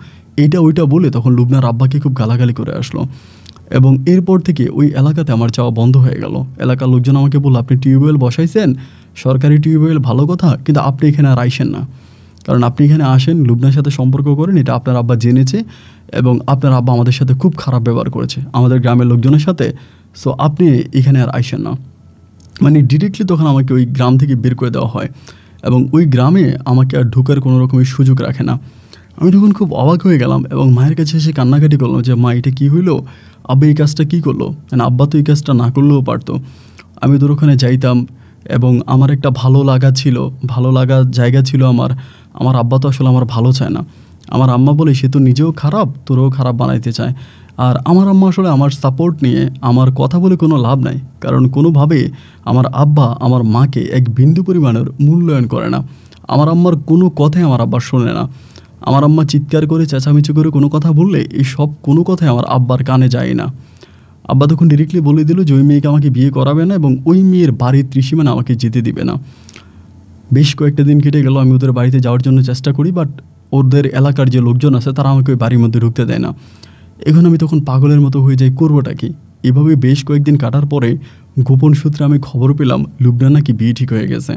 এইটা ওইটা বলে তখন লুবনার আব্বাকে খুব গালাগালি করে আসলো। এবং এরপর থেকে ওই এলাকাতে আমার যাওয়া বন্ধ হয়ে গেল। এলাকার লোকজন আমাকে বলল, আপনি টিউবওয়েল বসাইছেন, সরকারি টিউবওয়েল, ভালো কথা, কিন্তু আপনি এখানে আর আইসেন না, কারণ আপনি এখানে আসেন, লুবনার সাথে সম্পর্ক করেন, এটা আপনার আব্বা জেনেছে এবং আপনার আব্বা আমাদের সাথে খুব খারাপ ব্যবহার করেছে আমাদের গ্রামের লোকজনের সাথে, সো আপনি এখানে আর আইসেন না। মানে ডিরেক্টলি তখন আমাকে ওই গ্রাম থেকে বের করে দেওয়া হয় এবং ওই গ্রামে আমাকে আর ঢোকার কোনো রকমের সুযোগ রাখে না। আমি তখন খুব অবাক হয়ে গেলাম এবং মায়ের কাছে এসে কান্নাকাটি করলাম যে মা, এটা কী হইলো, আব্বা এই কাজটা কী করলো, মানে আব্বা তো এই কাজটা না করলেও পারতো। আমি তোর ওখানে যাইতাম এবং আমার একটা ভালো লাগা জায়গা ছিল আমার আব্বা তো আসলে আমার ভালো চায় না। আমার আম্মা বলে সে তো নিজেও খারাপ, তোরও খারাপ বানাইতে চায়। আর আমার আম্মা আসলে আমার সাপোর্ট নিয়ে আমার কথা বলে কোনো লাভ নাই, কারণ কোনোভাবে আমার আব্বা আমার মাকে এক বিন্দু পরিমাণের মূল্যায়ন করে না। আমার আম্মার কোনো কথাই আমার আব্বা শোনে না। আমার আম্মা চিৎকার করে চেঁচামেচি করে কোনো কথা বললে এই সব কোনো কথাই আমার আব্বার কানে যায় না। আব্বা তখন ডিরেক্টলি বলে দিল যে ওই মেয়েকে আমাকে বিয়ে করাবে না এবং ওই মেয়ের বাড়ির ত্রিসীমানা আমাকে যেতে দিবে না। বেশ কয়েকটা দিন কেটে গেল, আমি ওদের বাড়িতে যাওয়ার জন্য চেষ্টা করি, বাট ওদের এলাকার যে লোকজন আছে তারা আমাকে ওই বাড়ির মধ্যে ঢুকতে দেয় না। এখন আমি তখন পাগলের মতো হয়ে যাই, করবোটা কি। এভাবে বেশ কয়েকদিন কাটার পরে গোপন সূত্রে আমি খবর পেলাম লুবনার নাকি বিয়ে ঠিক হয়ে গেছে।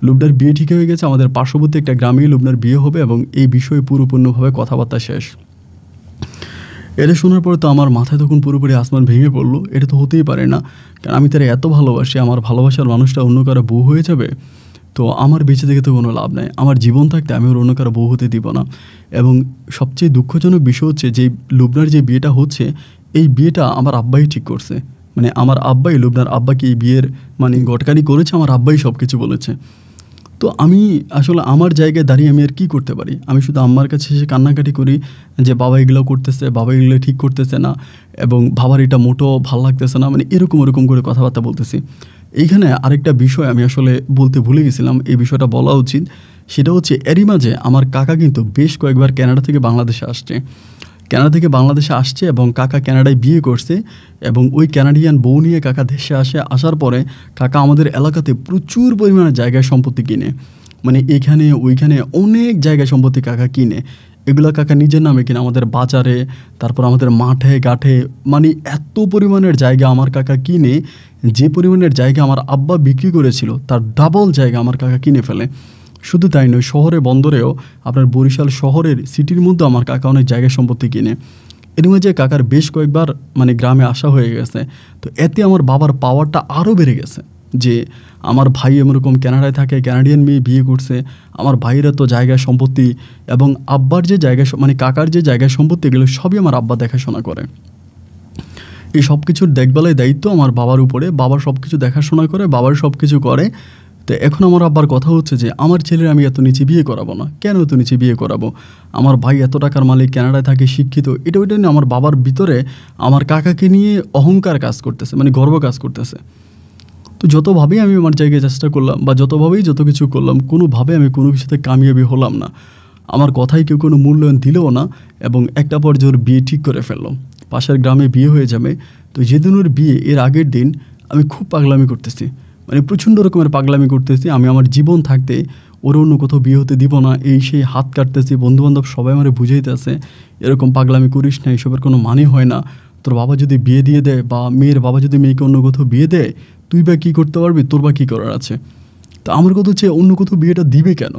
লুবনার বিয়ে ঠিক হয়ে গেছে, আমাদের পার্শ্ববর্তী একটা গ্রামেই লুবনার বিয়ে হবে এবং এই বিষয়ে পুরোপূর্ণভাবে কথাবার্তা শেষ। এটা শোনার পরে তো আমার মাথায় তখন পুরোপুরি আসমান ভেঙে পড়লো। এটা তো হতেই পারে না, কারণ আমি তারা এত ভালোবাসি, আমার ভালোবাসার মানুষটা অন্য কারো বউ হয়ে যাবে, তো আমার বেঁচে থেকে তো কোনো লাভ নাই। আমার জীবন থাকতে আমি ওর অন্য কারো বউ হতে দিব না। এবং সবচেয়ে দুঃখজনক বিষয় হচ্ছে যে লুবনার যে বিয়েটা হচ্ছে, এই বিয়েটা আমার আব্বাই ঠিক করছে। মানে আমার আব্বাই লুবনার আব্বাকে এই বিয়ের মানে গটকারি করেছে, আমার আব্বাই সব কিছু বলেছে। তো আমি আসলে আমার জায়গায় দাঁড়িয়ে আমি আর কী করতে পারি, আমি শুধু আম্মার কাছে এসে কান্নাকাটি করি যে বাবা এগুলো করতেছে, বাবা এগুলো ঠিক করতেছে না এবং বাবার এটা মোটো ভাল লাগতেছে না, মানে এরকম করে কথাবার্তা বলতেছি। এইখানে আরেকটা বিষয় আমি আসলে বলতে ভুলে গেছিলাম, এই বিষয়টা বলা উচিত। সেটা হচ্ছে এরই মাঝে আমার কাকা কিন্তু বেশ কয়েকবার কানাডা থেকে বাংলাদেশে আসছে এবং কাকা কানাডায় বিয়ে করছে এবং ওই কানাডিয়ান বউ নিয়ে কাকা দেশে আসার পরে কাকা আমাদের এলাকাতে প্রচুর পরিমাণে জায়গা সম্পত্তি কিনে, মানে এখানে ওইখানে অনেক জায়গা সম্পত্তি কাকা কিনে। এগুলো কাকা নিজের নামে কিনে, আমাদের বাজারে, তারপর আমাদের মাঠে ঘাটে, মানে এত পরিমাণের জায়গা আমার কাকা কিনে, যে পরিমাণের জায়গা আমার আব্বা বিক্রি করেছিল তার ডাবল জায়গা আমার কাকা কিনে ফেলে। শুধু তাই নয়, শহরে বন্দরেও আপনার বরিশাল শহরের সিটির মধ্যে আমার কাকা অনেক জায়গা সম্পত্তি কিনে। এর মাঝে কাকার বেশ কয়েকবার মানে গ্রামে আসা হয়ে গেছে। তো এতে আমার বাবার পাওয়ারটা আরও বেড়ে গেছে যে আমার ভাই এরকম কানাডায় থাকে, কানাডিয়ান মেয়ে বিয়ে করছে, আমার ভাইয়ের তো জায়গা সম্পত্তি এবং আব্বার যে জায়গা মানে কাকার যে জায়গা সম্পত্তি এগুলো সবই আমার আব্বা দেখাশোনা করে। এই সব কিছুর দেখভালের দায়িত্ব আমার বাবার উপরে, বাবার সব কিছু দেখাশোনা করে, বাবার সব কিছু করে। তো এখন আমার আব্বার কথা হচ্ছে যে আমার ছেলের আমি এত নিচে বিয়ে করাবো না। কেন এত নিচে বিয়ে করাবো? আমার ভাই এত টাকার মালিক, কানাডায় থাকে, শিক্ষিত, এটা ওইটা নিয়ে আমার বাবার ভিতরে আমার কাকাকে নিয়ে অহংকার কাজ করতেছে, মানে গর্ব কাজ করতেছে। তো যতভাবেই আমি আমার জায়গায় চেষ্টা করলাম বা যত কিছু করলাম, কোনোভাবে আমি কোনো কিছুতে কামিয়াবি হলাম না। আমার কথাই কেউ কোনো মূল্যায়ন দিলেও না এবং একটা পর্যায়ে ওর বিয়ে ঠিক করে ফেললাম। পাশের গ্রামে বিয়ে হয়ে যাবে। তো যেদিন ওর বিয়ে, এর আগের দিন আমি খুব পাগলামি করতেছি, মানে প্রচণ্ড রকমের পাগলামি করতেছি। আমি আমার জীবন থাকতে ওর অন্য কোথাও বিয়ে হতে দিব না, এই সেই হাত কাটতেছি, বন্ধুবান্ধব সবাই আমার বুঝাইতেছে এরকম পাগলামি করিস না, এসবের কোনো মানে হয় না। তোর বাবা যদি বিয়ে দিয়ে দেয় বা মেয়ের বাবা যদি মেয়েকে অন্য কোথাও বিয়ে দেয়, তুই বা কী করতে পারবি, তোর বা কী করার আছে? তো আমার কথা হচ্ছে অন্য কোথাও বিয়েটা দিবে কেন?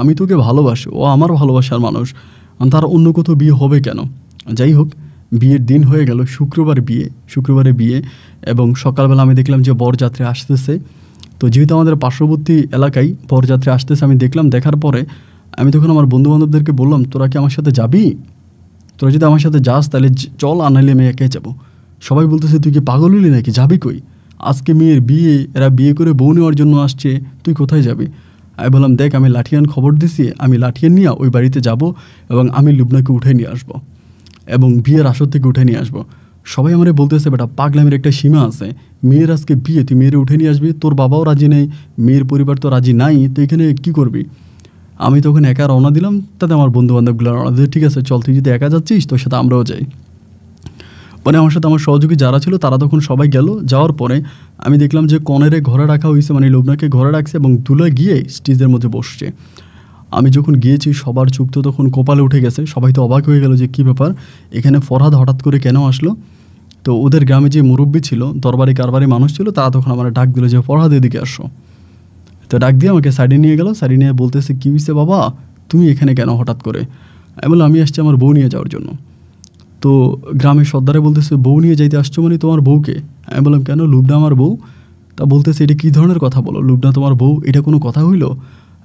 আমি তোকে ভালোবাসি, ও আমার ভালোবাসার মানুষ, তার অন্য কোথাও বিয়ে হবে কেন? যাই হোক, বিয়ের দিন হয়ে গেল, শুক্রবারে বিয়ে এবং সকালবেলা আমি দেখলাম যে বরযাত্রী আসতেছে। তো যেহেতু আমাদের পার্শ্ববর্তী এলাকায় বরযাত্রী আসতেছে আমি দেখলাম, দেখার পরে আমি তখন আমার বন্ধুবান্ধবদেরকে বললাম, তোরা কি আমার সাথে যাবি? তোরা যদি আমার সাথে যাস তাহলে চল, আনাইলে আমি একে যাবো। সবাই বলতেছে তুই কি পাগল হলি নাকি, যাবি কই? আজকে মেয়ের বিয়ে, এরা বিয়ে করে বউ নেওয়ার জন্য আসছে, তুই কোথায় যাবি? আমি বললাম, দেখ আমি লাঠিয়ান খবর দিছি, আমি লাঠিয়ান নিয়ে ওই বাড়িতে যাব এবং আমি লুবনাকে উঠে নিয়ে আসবো এবং বিয়ের আসর থেকে উঠে নিয়ে আসবো। সবাই আমারে বলতেছে, বেটা পাগলামের একটা সীমা আছে, মেয়ের আজকে বিয়ে, তুই মেয়ের উঠে নিয়ে আসবি, তোর বাবাও রাজি নেই, মেয়ের পরিবার তো রাজি নাই, তো এখানে কী করবি? আমি তখন একা রওনা দিলাম, তাতে আমার বন্ধুবান্ধবগুলো রওনা দিল, ঠিক আছে চল, তুই যদি একা যাচ্ছিস তোর সাথে আমরাও যাই। মানে আমার সাথে আমার সহযোগী যারা ছিল তারা তখন সবাই গেল। যাওয়ার পরে আমি দেখলাম যে কনেরে ঘরে রাখা হয়েছে, মানে লুবনাকে ঘরে রাখছে এবং দুলা গিয়ে স্টেজের মধ্যে বসছে। আমি যখন গিয়েছি সবার চোখ তো তখন কপালে উঠে গেছে, সবাই তো অবাক হয়ে গেল যে কী ব্যাপার, এখানে ফরহাদ হঠাৎ করে কেন আসলো? তো ওদের গ্রামে যে মুরব্বী ছিল, দরবারি কারবারি মানুষ ছিল, তারা তখন আমার ডাক দিল যে ফরহাদ এদিকে আসো। তো ডাক দিয়ে আমাকে সাইডে নিয়ে গেল, সাইডে নিয়ে বলতেছে, কী হয়েছে বাবা, তুমি এখানে কেন হঠাৎ করে? আমি বললাম, আমি আসছি আমার বউ নিয়ে যাওয়ার জন্য। তো গ্রামের সর্দারে বলতেছে, বউ নিয়ে যাইতে আসছো মানে তোমার বউকে? আমি বললাম, কেন, লুবনা আমার বউ। তা বলতেছে, এটা কী ধরনের কথা বলো, লুবনা তোমার বউ, এটা কোনো কথা হইল?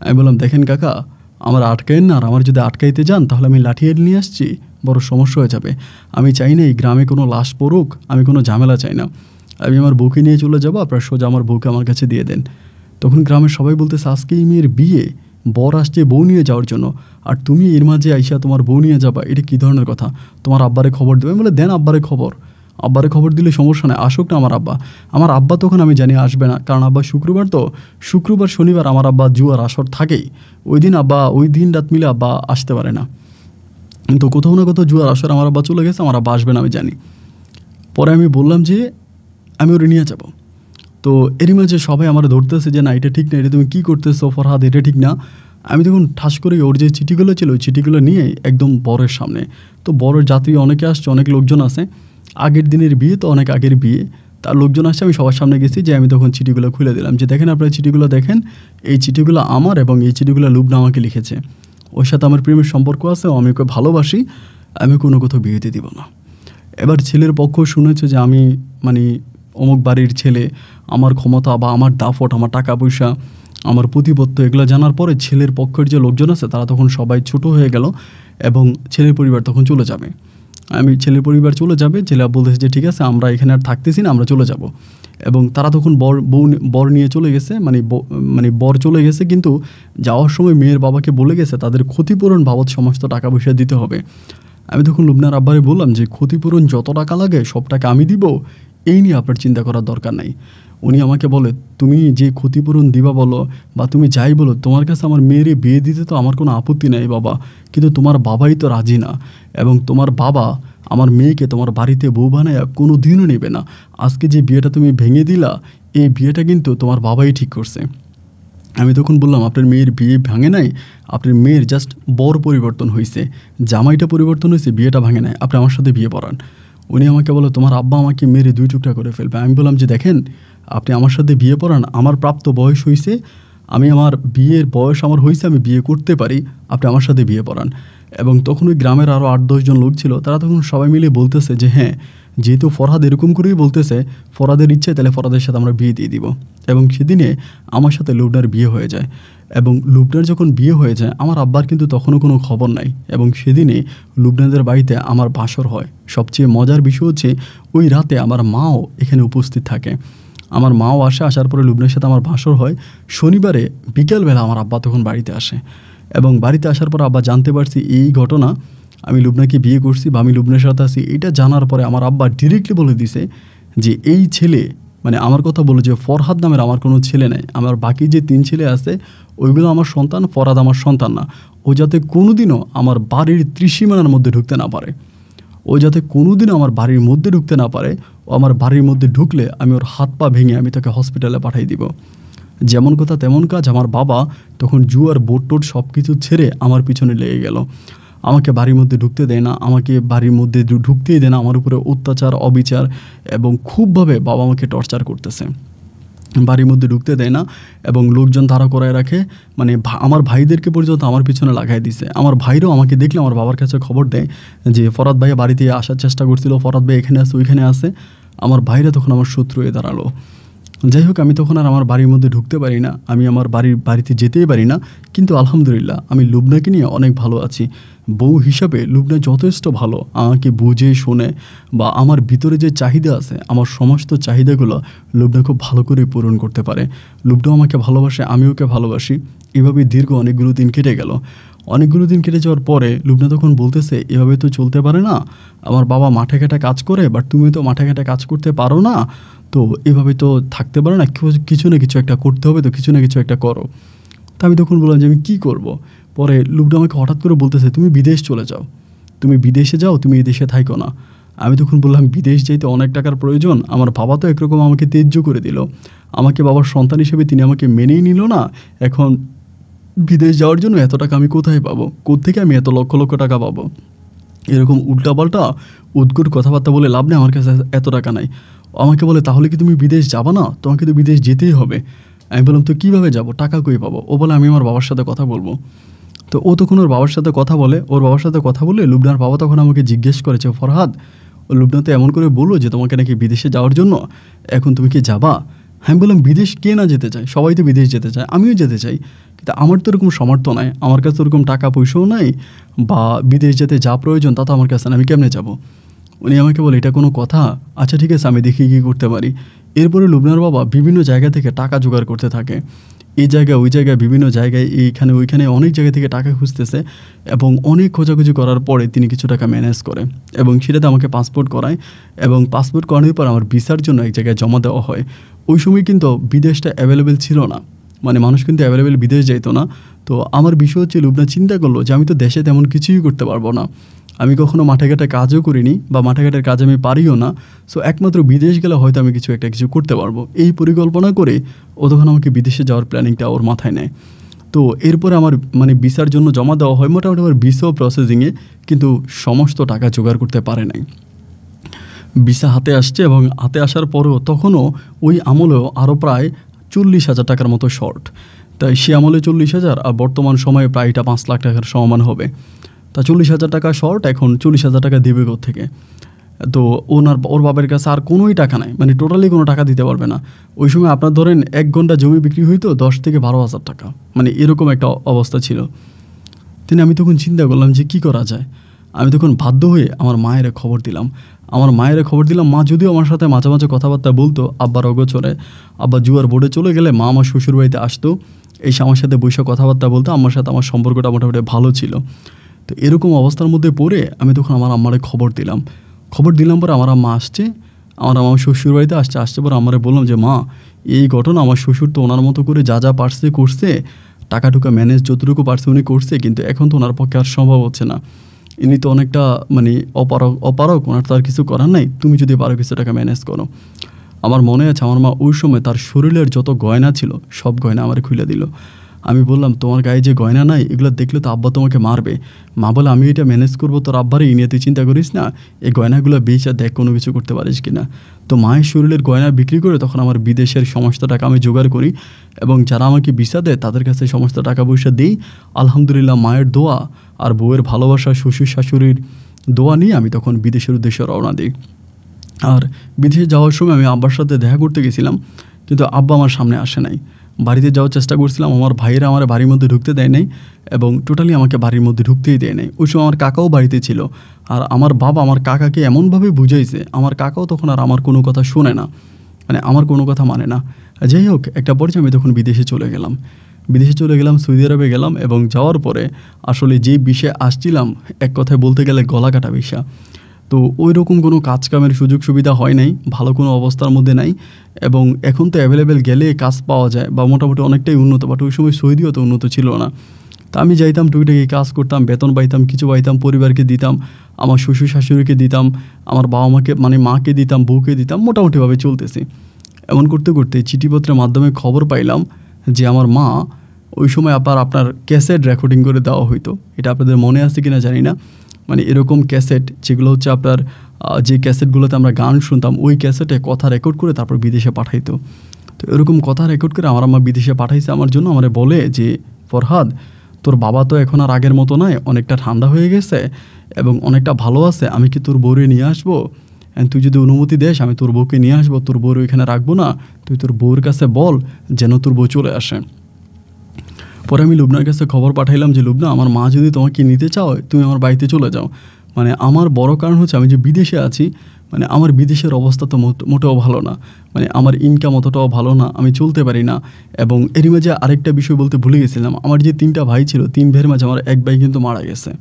আমি বললাম, দেখেন কাকা, আমার আটকাইন না, আর আমার যদি আটকাইতে যান তাহলে আমি লাঠি নিয়ে আসছি, বড় সমস্যা হয়ে যাবে। আমি চাই না এই গ্রামে কোনো লাশ পড়ুক, আমি কোনো ঝামেলা চাই না, আমি আমার বউকে নিয়ে চলে যাবো, আপনার সোজা আমার বউকে আমার কাছে দিয়ে দেন। তখন গ্রামের সবাই বলতেছে, আজকে এই মেয়ের বিয়ে, বর আসছে বউ নিয়ে যাওয়ার জন্য, আর তুমি এর মাঝে আইসা তোমার বউ নিয়ে যাবা, এটা কী ধরনের কথা? তোমার আব্বারে খবর দেবে? বলে, দেন আব্বারে খবর দিলে সমস্যা নেই, আসুক না আমার আব্বা তখন আমি জানি আসবে না, কারণ আব্বা শুক্রবার শনিবার আমার আব্বা জুয়ার আসর থাকেই, ওই দিন রাত মিলে আব্বা আসতে পারে না। তো কোথাও না কোথাও জুয়ার আসর আমার আব্বা চলে গেছে, আমার আব্বা আসবে না আমি জানি। পরে আমি বললাম যে আমি ওরে নিয়ে যাব। তো এরই মাঝে সবাই আমার ধরতেছে যে না, এটা ঠিক না, এটা তুমি কী করতেছো ফরহাদ, এটা ঠিক না। আমি তখন ঠাস করে ওর যে চিঠিগুলো ছিল ওই চিঠিগুলো নিয়ে একদম বরের সামনে, তো বরের যাত্রী অনেকে আসছে, অনেক লোকজন আছে, আগের দিনের বিয়ে তো অনেক আগের বিয়ে, তার লোকজন আসছে, আমি সবার সামনে গেছি, যে আমি তখন চিঠিগুলো খুলে দিলাম যে দেখেন আপনারা চিঠিগুলো দেখেন, এই চিঠিগুলো আমার এবং এই চিঠিগুলো লুবনা আমাকে লিখেছে, ওর সাথে আমার প্রেমের সম্পর্ক আছে, আমি ওকে ভালোবাসি, আমি কোনো কোথাও বিয়েতে দিব না। এবার ছেলের পক্ষ শুনেছে যে আমি মানে অমুক বাড়ির ছেলে, আমার ক্ষমতা বা আমার দাফট, আমার টাকা পয়সা, আমার প্রতিপত্ত, এগুলো জানার পরে ছেলের পক্ষের যে লোকজন আছে তারা তখন সবাই ছোট হয়ে গেল এবং ছেলের পরিবার তখন চলে যাবে। ছেলের পরিবার চলে যাবে, ছেলে বলতেছে যে ঠিক আছে আমরা এখানে আর থাকতেছি না, আমরা চলে যাব। এবং তারা তখন বর নিয়ে চলে গেছে, মানে বর চলে গেছে, কিন্তু যাওয়ার সময় মেয়ের বাবাকে বলে গেছে তাদের ক্ষতিপূরণ বাবদ সমস্ত টাকা পয়সা দিতে হবে। আমি তখন লুবনার আব্বারে বললাম যে ক্ষতিপূরণ যত টাকা লাগে সব টাকা আমি দিব, এই নিয়ে আপনার চিন্তা করার দরকার নাই। উনি আমাকে বলে, তুমি যে ক্ষতিপূরণ দিবা বলো বা তুমি যাই বলো, তোমার কাছে আমার মেয়েরে বিয়ে দিতে তো আমার কোনো আপত্তি নেই বাবা, কিন্তু তোমার বাবাই তো রাজি না, এবং তোমার বাবা আমার মেয়েকে তোমার বাড়িতে বউ বানায় কোনো দিনও নেবে না। আজকে যে বিয়েটা তুমি ভেঙে দিলা, এই বিয়েটা কিন্তু তোমার বাবাই ঠিক করছে। আমি তখন বললাম, আপনার মেয়ের বিয়ে ভাঙে নাই, আপনার মেয়ের জাস্ট বর পরিবর্তন হয়েছে, জামাইটা পরিবর্তন হয়েছে, বিয়েটা ভাঙে নাই, আপনি আমার সাথে বিয়ে পড়ান। উনি আমাকে বলে, তোমার আব্বা আমাকে মেরে 2 টুকরা করে ফেলবে। আমি বললাম যে দেখেন, আপনি আমার সাথে বিয়ে পড়ান, আমার প্রাপ্ত বয়স হয়েছে, আমার বিয়ের বয়স আমার হয়েছে, আমি বিয়ে করতে পারি, আপনি আমার সাথে বিয়ে পড়ান। এবং তখন ওই গ্রামের আরও 8-10 জন লোক ছিল, তারা তখন সবাই মিলে বলতেছে যে হ্যাঁ, যেহেতু ফরহাদ এরকম করেই বলতেছে, ফরহাদের ইচ্ছে, তাহলে ফরহাদের সাথে আমরা বিয়ে দিয়ে দিব। এবং সেদিনে আমার সাথে লুবনার বিয়ে হয়ে যায়। এবং লুবনার যখন বিয়ে হয়ে যায়, আমার আব্বার কিন্তু তখনও কোনো খবর নাই, এবং সেদিনে লুবনাদের বাড়িতে আমার বাসর হয়। সবচেয়ে মজার বিষয় হচ্ছে ওই রাতে আমার মাও এখানে উপস্থিত থাকে, আমার মাও আসার পরে লুবনার সাথে আমার বাসর হয়। শনিবারে বিকেলবেলা আমার আব্বা তখন বাড়িতে আসে, এবং বাড়িতে আসার পর আব্বা জানতে পারছি এই ঘটনা, আমি লুবনাকে বিয়ে করছি বা আমি লুবনার সাথে আছি। এটা জানার পরে আমার আব্বা ডিরেক্টলি বলে দিছে যে এই ছেলে, মানে আমার কথা বলে যে ফরহাদ নামের আমার কোনো ছেলে নেই, আমার বাকি যে 3 ছেলে আছে ওইগুলো আমার সন্তান, ফরহাদ আমার সন্তান না। ও যাতে কোনোদিনও আমার বাড়ির ত্রিসীমানার মধ্যে ঢুকতে না পারে, ও যাতে কোনোদিনও আমার বাড়ির মধ্যে ঢুকতে না পারে। ও আমার বাড়ির মধ্যে ঢুকলে আমি ওর হাত পা ভেঙে আমি তাকে হসপিটালে পাঠিয়ে দিব। যেমন কথা তেমন কাজ। আমার বাবা তখন জুয়ার বোট টোট সব কিছু ছেড়ে আমার পিছনে লেগে গেল। আমাকে বাড়ির মধ্যে ঢুকতে দেয় না, আমাকে বাড়ির মধ্যে ঢুকতেই দেয় না, আমার উপরে অত্যাচার অবিচার এবং খুবভাবে বাবা আমাকে টর্চার করতেছে। বাড়ির মধ্যে ঢুকতে দেয় না এবং লোকজন তাড়া করায় রাখে, মানে আমার ভাইদেরকে পর্যন্ত আমার পিছনে লাগাই দিছে। আমার ভাইরাও আমাকে দেখলে আমার বাবার কাছে খবর দেয় যে ফরাদ ভাইয়া বাড়িতে আসার চেষ্টা করছিল, ফরাদ ভাই এখানে আছে ওইখানে আছে। আমার ভাইরা তখন আমার শত্রু হয়ে দাঁড়ালো। যাই হোক, আমি তখন আর আমার বাড়ির মধ্যে ঢুকতে পারি না, আমি আমার বাড়িতে যেতেই পারি না। কিন্তু আলহামদুলিল্লাহ আমি লুবনাকে নিয়ে অনেক ভালো আছি। বউ হিসাবে লুবনা যথেষ্ট ভালো, আমাকে বুঝে শুনে বা আমার ভিতরে যে চাহিদা আছে আমার সমস্ত চাহিদাগুলো লুবনা খুব ভালো করে পূরণ করতে পারে। লুবনাও আমাকে ভালোবাসে, আমি ওকে ভালোবাসি। এভাবে দীর্ঘ অনেকগুলো দিন কেটে গেল। অনেকগুলো দিন কেটে যাওয়ার পরে লুবনা তখন বলতেছে, এভাবে তো চলতে পারে না, আমার বাবা মাঠে ঘাটে কাজ করে, বাট তুমি তো মাঠে ঘাটে কাজ করতে পারো না, তো এভাবে তো থাকতে পারো না, কিছু না কিছু একটা করতে হবে, তো কিছু না কিছু একটা করো। তা আমি তখন বললাম যে আমি কী করব। পরে লুবনা আমাকে হঠাৎ করে বলতেছে, তুমি বিদেশ চলে যাও, তুমি বিদেশে যাও, তুমি এই দেশে থাইকো না। আমি তখন বললাম বিদেশ যাইতে অনেক টাকার প্রয়োজন, আমার বাবা তো একরকম আমাকে ত্যায্য করে দিল, আমাকে বাবার সন্তান হিসেবে তিনি আমাকে মেনেই নিল না। এখন বিদেশ যাওয়ার জন্য এত টাকা আমি কোথায় পাবো, কোত্থেকে আমি এত লক্ষ লক্ষ টাকা পাবো? এরকম উল্টাপাল্টা উদ্গুর কথাবার্তা বলে লাভ নেই, আমার কাছে এত টাকা নাই। আমাকে বলে, তাহলে কি তুমি বিদেশ যাবা না? তোমাকে তো বিদেশ যেতেই হবে। আমি বললাম, তো কীভাবে যাবো, টাকা কই পাবো? ও বলে, আমি আমার বাবার সাথে কথা বলবো। তো ও তখন ওর বাবার সাথে কথা বলে, ওর বাবার সাথে কথা বলে লুবনার বাবা তখন আমাকে জিজ্ঞেস করেছে, ফরহাদ, ও লুবনা তো এমন করে বললো যে তোমাকে নাকি বিদেশে যাওয়ার জন্য, এখন তুমি কি যাবা? আমি বললাম, বিদেশ কে না যেতে চায়, সবাই তো বিদেশ যেতে চায়, আমিও যেতে চাই, কিন্তু আমার তো এরকম সামর্থ্য নাই, আমার কাছে ওরকম টাকা পয়সাও নাই, বা বিদেশ যেতে যা প্রয়োজন তা তো আমার কাছে না, আমি কেমনে যাব? উনি আমাকে বলে, এটা কোনো কথা? আচ্ছা ঠিক আছে, আমি দেখি কী করতে পারি। এরপরে লুবনার বাবা বিভিন্ন জায়গা থেকে টাকা জোগাড় করতে থাকে, এই জায়গায় ওই জায়গায়, বিভিন্ন জায়গায়, এইখানে ওইখানে অনেক জায়গা থেকে টাকা খুঁজতেছে এবং অনেক খোঁজাখুঁজি করার পরে তিনি কিছু টাকা ম্যানেজ করে এবং সেটাতে আমাকে পাসপোর্ট করায় এবং পাসপোর্ট করানোর পর আমার ভিসার জন্য এক জায়গায় জমা দেওয়া হয়। ওই সময় কিন্তু বিদেশটা অ্যাভেলেবেল ছিল না, মানে মানুষ কিন্তু অ্যাভেলেবেল বিদেশ যাইতো না। তো আমার বিষয় হচ্ছে, লুবনা চিন্তা করলো যে আমি তো দেশে তেমন কিছুই করতে পারবো না, আমি কখনো মাঠে ঘাটে কাজও করিনি বা মাঠে ঘাটের কাজ আমি পারিও না, সো একমাত্র বিদেশ গেলে হয়তো আমি কিছু করতে পারবো। এই পরিকল্পনা করে ও তখন আমাকে বিদেশে যাওয়ার প্ল্যানিংটা ওর মাথায় নেয়। তো এরপরে আমার মানে ভিসার জন্য জমা দেওয়া হয়, মোটামুটি আমার ভিসাও প্রসেসিংয়ে, কিন্তু সমস্ত টাকা জোগাড় করতে পারে নাই। ভিসা হাতে আসছে এবং হাতে আসার পরেও তখনও ওই আমলেও আরও প্রায় 40,000 টাকার মতো শর্ট। তাই সে আমলে 40,000 আর বর্তমান সময়ে প্রায় এটা 5 লাখ টাকার সমান হবে। তা 40,000 টাকা শর্ট, এখন 40,000 টাকা দেবে থেকে। তো ওর বাবার কাছে আর কোনোই টাকা নাই, মানে টোটালি কোনো টাকা দিতে পারবে না। ওই সময় আপনার ধরেন 1 ঘন্টা জমি বিক্রি হইতো 10 থেকে 12,000 টাকা, মানে এরকম একটা অবস্থা ছিল। আমি তখন চিন্তা করলাম যে কী করা যায়। আমি তখন বাধ্য হয়ে আমার মায়ের খবর দিলাম। মা যদিও আমার সাথে মাঝে মাঝে কথাবার্তা বলতো আব্বার অগোচরে, আব্বা জুয়ার বোর্ডে চলে গেলে মা আমার শ্বশুরবাড়িতে আসতো, এসে আমার সাথে বসে কথাবার্তা বলতো, আমার সাথে আমার সম্পর্কটা মোটামুটি ভালো ছিল। তো এরকম অবস্থার মধ্যে পড়ে আমি তখন আমার আম্মারে খবর দিলাম পরে আমার আম্মা আসছে, আমার শ্বশুরবাড়িতে আসছে পরে আমারে বললাম যে মা, এই ঘটনা, আমার শ্বশুর তো ওনার মতো করে যা যা পারছে করছে, টাকা টুকা ম্যানেজ যতটুকু পারছে উনি করছে, কিন্তু এখন তো ওনার পক্ষে আর সম্ভব হচ্ছে না, ইনি তো অনেকটা মানে অপারক, ওনার তো আর কিছু করার নাই, তুমি যদি পারো কিছু টাকা ম্যানেজ করো। আমার মনে আছে আমার মা ওই সময় তার শরীরের যত গয়না ছিল সব গয়না আমার খুলে দিল। আমি বললাম, তোমার গায়ে যে গয়না নাই এগুলো দেখলে তো আব্বা তোমাকে মারবে। মা বলে, আমি এটা ম্যানেজ করবো, তোর আব্বারে এই নিয়ে তুই চিন্তা করিস না, এই গয়নাগুলো বেচা দেখ কোনো কিছু করতে পারিস কিনা। তো মায়ের শরীরের গয়না বিক্রি করে তখন আমার বিদেশের সমস্ত টাকা আমি জোগাড় করি এবং যারা আমাকে ভিসা দেয় তাদের কাছে সমস্ত টাকা পয়সা দিই। আলহামদুলিল্লাহ মায়ের দোয়া আর বউয়ের ভালোবাসা, শ্বশুর শাশুড়ির দোয়া নিয়ে আমি তখন বিদেশের উদ্দেশ্যে রওনা দিই। আর বিদেশে যাওয়ার সময় আমি আব্বার সাথে দেখা করতে গেছিলাম, কিন্তু আব্বা আমার সামনে আসে নাই। বাড়িতে যাওয়ার চেষ্টা করছিলাম, আমার ভাইয়েরা আমার বাড়ির মধ্যে ঢুকতে দেয় নাই এবং টোটালি আমাকে বাড়ির মধ্যে ঢুকতেই দেয় নাই। ওই সময় আমার কাকাও বাড়িতে ছিল, আর আমার বাবা আমার কাকাকে এমনভাবে বুঝাইছে, আমার কাকাও তখন আর আমার কোনো কথা শোনে না, মানে আমার কোনো কথা মানে না। যাই হোক, একটা পর্যায়ে আমি তখন বিদেশে চলে গেলাম, সৌদি আরবে গেলাম এবং যাওয়ার পরে আসলে যে বিষয়ে আসছিলাম, এক কথায় বলতে গেলে গলা কাটা বিষয়। তো ওই রকম কোনো কাজ কামের সুযোগ সুবিধা হয় নাই, ভালো কোনো অবস্থার মধ্যে নাই, এবং এখন তো অ্যাভেলেবেল গেলে কাজ পাওয়া যায় বা মোটামুটি অনেকটাই উন্নত, বাট ওই সময় সৌদিও তো উন্নত ছিল না। তা আমি যাইতাম, টুকিটাকি কাজ করতাম, বেতন পাইতাম, কিছু পাইতাম, পরিবারকে দিতাম, আমার শ্বশুর শাশুড়িকে দিতাম, আমার বাবা মাকে মানে মাকে দিতাম, বউকে দিতাম, মোটামুটিভাবে চলতেছি। এমন করতে করতে চিঠিপত্রের মাধ্যমে খবর পাইলাম যে আমার মা ওই সময় আপনার ক্যাসেট রেকর্ডিং করে দেওয়া হইতো। এটা আপনাদের মনে আছে কিনা জানি না, মানে এরকম ক্যাসেট যেগুলো হচ্ছে আপনার যে ক্যাসেটগুলোতে আমরা গান শুনতাম, ওই ক্যাসেটে কথা রেকর্ড করে তারপর বিদেশে পাঠাইতো। তো এরকম কথা রেকর্ড করে আমার আম্মা বিদেশে পাঠাইছে আমার জন্য। আমারে বলে যে ফরহাদ, তোর বাবা তো এখন আর আগের মতো নয়, অনেকটা ঠান্ডা হয়ে গেছে এবং অনেকটা ভালো আছে, আমি কি তোর বউরে নিয়ে আসবো? তুই যদি অনুমতি দেস আমি তোর বউকে নিয়ে আসবো, তোর বউর ওইখানে রাখবো না, তুই তোর বউর কাছে বল যেন তোর বউ চলে আসে। পরে আমি লুবনার কাছে খবর পাঠাইলাম যে লুবনা, আমার মা যদি তোমাকে নিতে চাও তুমি আমার বাড়িতে চলে যাও। মানে আমার বড় কারণ হচ্ছে আমি যে বিদেশে আছি, মানে আমার বিদেশের অবস্থা তো মোটেও ভালো না, মানে আমার ইনকাম অতটাও ভালো না, আমি চলতে পারি না। এবং এরই মাঝে আরেকটা বিষয় বলতে ভুলে গেছিলাম, আমার যে 3টা ভাই ছিল, 3 ভাইয়ের মাঝে আমার এক ভাই কিন্তু মারা গেছে।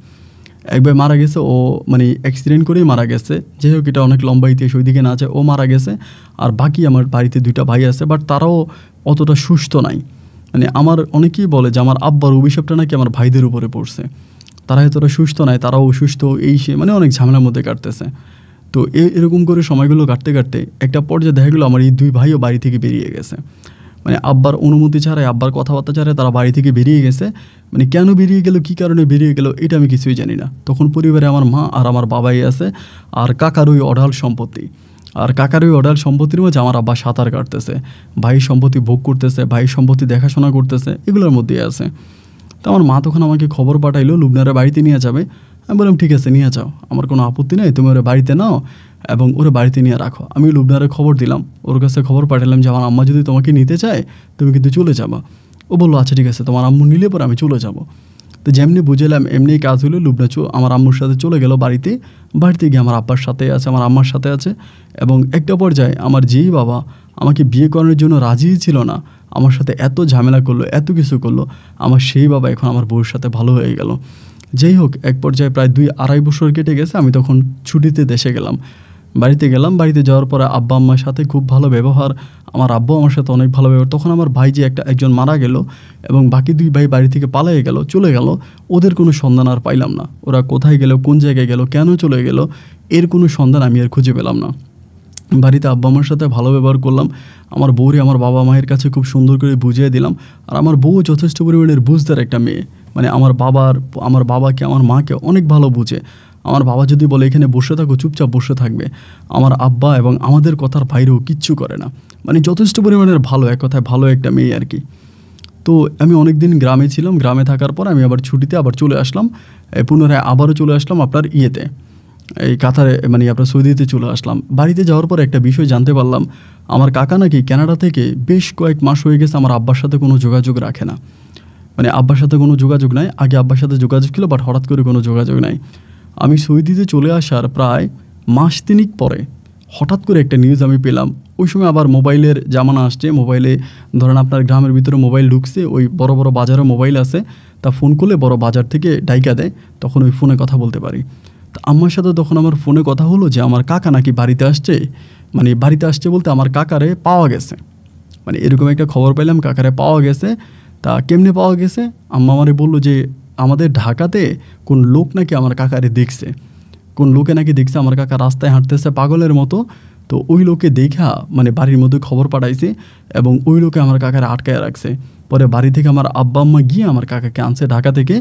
এক ভাই মারা গেছে, ও মানে অ্যাক্সিডেন্ট করেই মারা গেছে। যাই হোক, এটা অনেক লম্বা ইতিহাস, ওইদিকে না আছে, ও মারা গেছে। আর বাকি আমার বাড়িতে 2টা ভাই আছে, বাট তারাও অতটা সুস্থ নাই। মানে আমার অনেকেই বলে যে আমার আব্বার অভিশাপটা নাকি আমার ভাইদের উপরে পড়ছে, তারা এতটা সুস্থ নাই, তারাও অসুস্থ, এই সে মানে অনেক ঝামেলার মধ্যে কাটতেছে। তো এরকম করে সময়গুলো কাটতে কাটতে একটা পর্যায়ে দেখা গেলো আমার এই 2 ভাইও বাড়ি থেকে বেরিয়ে গেছে। মানে আব্বার অনুমতি ছাড়াই, আব্বার কথাবার্তা ছাড়াই তারা বাড়ি থেকে বেরিয়ে গেছে। মানে কেন বেরিয়ে গেল, কী কারণে বেরিয়ে গেল, এটা আমি কিছুই জানি না। তখন পরিবারে আমার মা আর আমার বাবাই আছে, আর কাকার ওই অঢাল সম্পত্তি। আর কাকার ওই অঢাল সম্পত্তির মাঝে আমার আব্বা সাঁতার কাটতেছে, ভাই সম্পত্তি ভোগ করতেছে, ভাই সম্পত্তি দেখাশোনা করতেছে, এগুলোর মধ্যেই আছে। তো আমার মা তখন আমাকে খবর পাঠাইলো লুবনারে বাড়িতে নিয়ে যাবে। আমি বললাম ঠিক আছে, নিয়ে যাও, আমার কোনো আপত্তি নেই, তুমি ওরা বাড়িতে নাও এবং ওরা বাড়িতে নিয়ে রাখো। আমি লুবনারে খবর দিলাম, ওর কাছে খবর পাঠালাম যে আমার আম্মা যদি তোমাকে নিতে চায় তুমি কিন্তু চলে যাবা। ও বললো আচ্ছা ঠিক আছে, তোমার আম্মু নিলে পরে আমি চলে যাব। তো যেমনি বুঝলাম এমনি কাজ হলো, লুবনা আমার আম্মুর সাথে চলে গেল বাড়িতে। বাড়িতে গিয়ে আমার আব্বার সাথে আছে, আমার আম্মার সাথে আছে। এবং একটা পর্যায়ে আমার যেই বাবা আমাকে বিয়ে করানোর জন্য রাজিই ছিল না, আমার সাথে এত ঝামেলা করলো, এত কিছু করলো, আমার সেই বাবা এখন আমার বউর সাথে ভালো হয়ে গেল। যাই হোক, এক পর্যায়ে প্রায় 2-2.5 বছর কেটে গেছে। আমি তখন ছুটিতে দেশে গেলাম, বাড়িতে গেলাম। বাড়িতে যাওয়ার পরে আব্বা আম্মার সাথে খুব ভালো ব্যবহার, আমার আব্বু আমার সাথে অনেক ভালো ব্যবহার। তখন আমার ভাই যে একজন মারা গেল এবং বাকি 2 ভাই বাড়ি থেকে পালিয়ে গেল, চলে গেল, ওদের কোনো সন্ধান আর পাইলাম না। ওরা কোথায় গেল, কোন জায়গায় গেল, কেন চলে গেল, এর কোনো সন্ধান আমি আর খুঁজে পেলাম না। বাড়িতে আব্বা আমার সাথে ভালো ব্যবহার করলাম, আমার বউরে আমার বাবা মায়ের কাছে খুব সুন্দর করে বুঝিয়ে দিলাম। আর আমার বউ যথেষ্ট পরিমাণের বুঝদার একটা মেয়ে, মানে আমার বাবাকে আমার মাকে অনেক ভালো বুঝে। আমার বাবা যদি বলে এখানে বসে থাকো, চুপচাপ বসে থাকবে। আমার আব্বা এবং আমাদের কথার বাইরেও কিচ্ছু করে না, মানে যথেষ্ট পরিমাণের ভালো, এক কথায় ভালো একটা মেয়ে আর কি। তো আমি অনেক দিন গ্রামে ছিলাম, গ্রামে থাকার পর আমি আবার ছুটিতে আবার চলে আসলাম, পুনরায় আবারও চলে আসলাম আপনার ইয়েতে, এই কাতারে, মানে আপনার সৌদিতে চলে আসলাম। বাড়িতে যাওয়ার পর একটা বিষয় জানতে পারলাম, আমার কাকা নাকি কানাডা থেকে বেশ কয়েক মাস হয়ে গেছে আমার আব্বার সাথে কোনো যোগাযোগ রাখে না। মানে আব্বার সাথে কোনো যোগাযোগ নাই, আগে আব্বার সাথে যোগাযোগ ছিল, বাট হঠাৎ করে কোনো যোগাযোগ নাই। আমি সৌদিতে চলে আসার প্রায় মাস 3 পরে হঠাৎ করে একটা নিউজ আমি পেলাম। ওই সময় আবার মোবাইলের জামানা আসছে, মোবাইলে ধরেন আপনার গ্রামের ভিতরে মোবাইল ঢুকছে, ওই বড় বড় বাজারে মোবাইল আছে, তা ফোন করলে বড় বাজার থেকে ডাইকা দেয়, তখন ওই ফোনে কথা বলতে পারি। তো আম্মার সাথে তখন আমার ফোনে কথা হলো যে আমার কাকা নাকি বাড়িতে আসছে, মানে বাড়িতে আসছে বলতে আমার কাকারে পাওয়া গেছে, মানে এরকম একটা খবর পেলাম কাকারে পাওয়া গেছে। তা কেমনে পাওয়া গেছে, আম্মা আমারে বললো যে আমাদের ঢাকাতে কোন লোক নাকি আমার কাকারে দেখছে, কোন লোকে নাকি দেখছে আমার কাকা রাস্তায় হাঁটতেছে পাগলের মতো। তো ওই লোকে দেখা মানে বাড়ির মধ্যে খবর পাঠাইছে এবং ওই লোকে আমার কাকারে আটকায় রাখছে। পরে বাড়ি থেকে আমার আব্বা আম্মা গিয়ে আমার কাকাকে আনছে ঢাকা থেকে,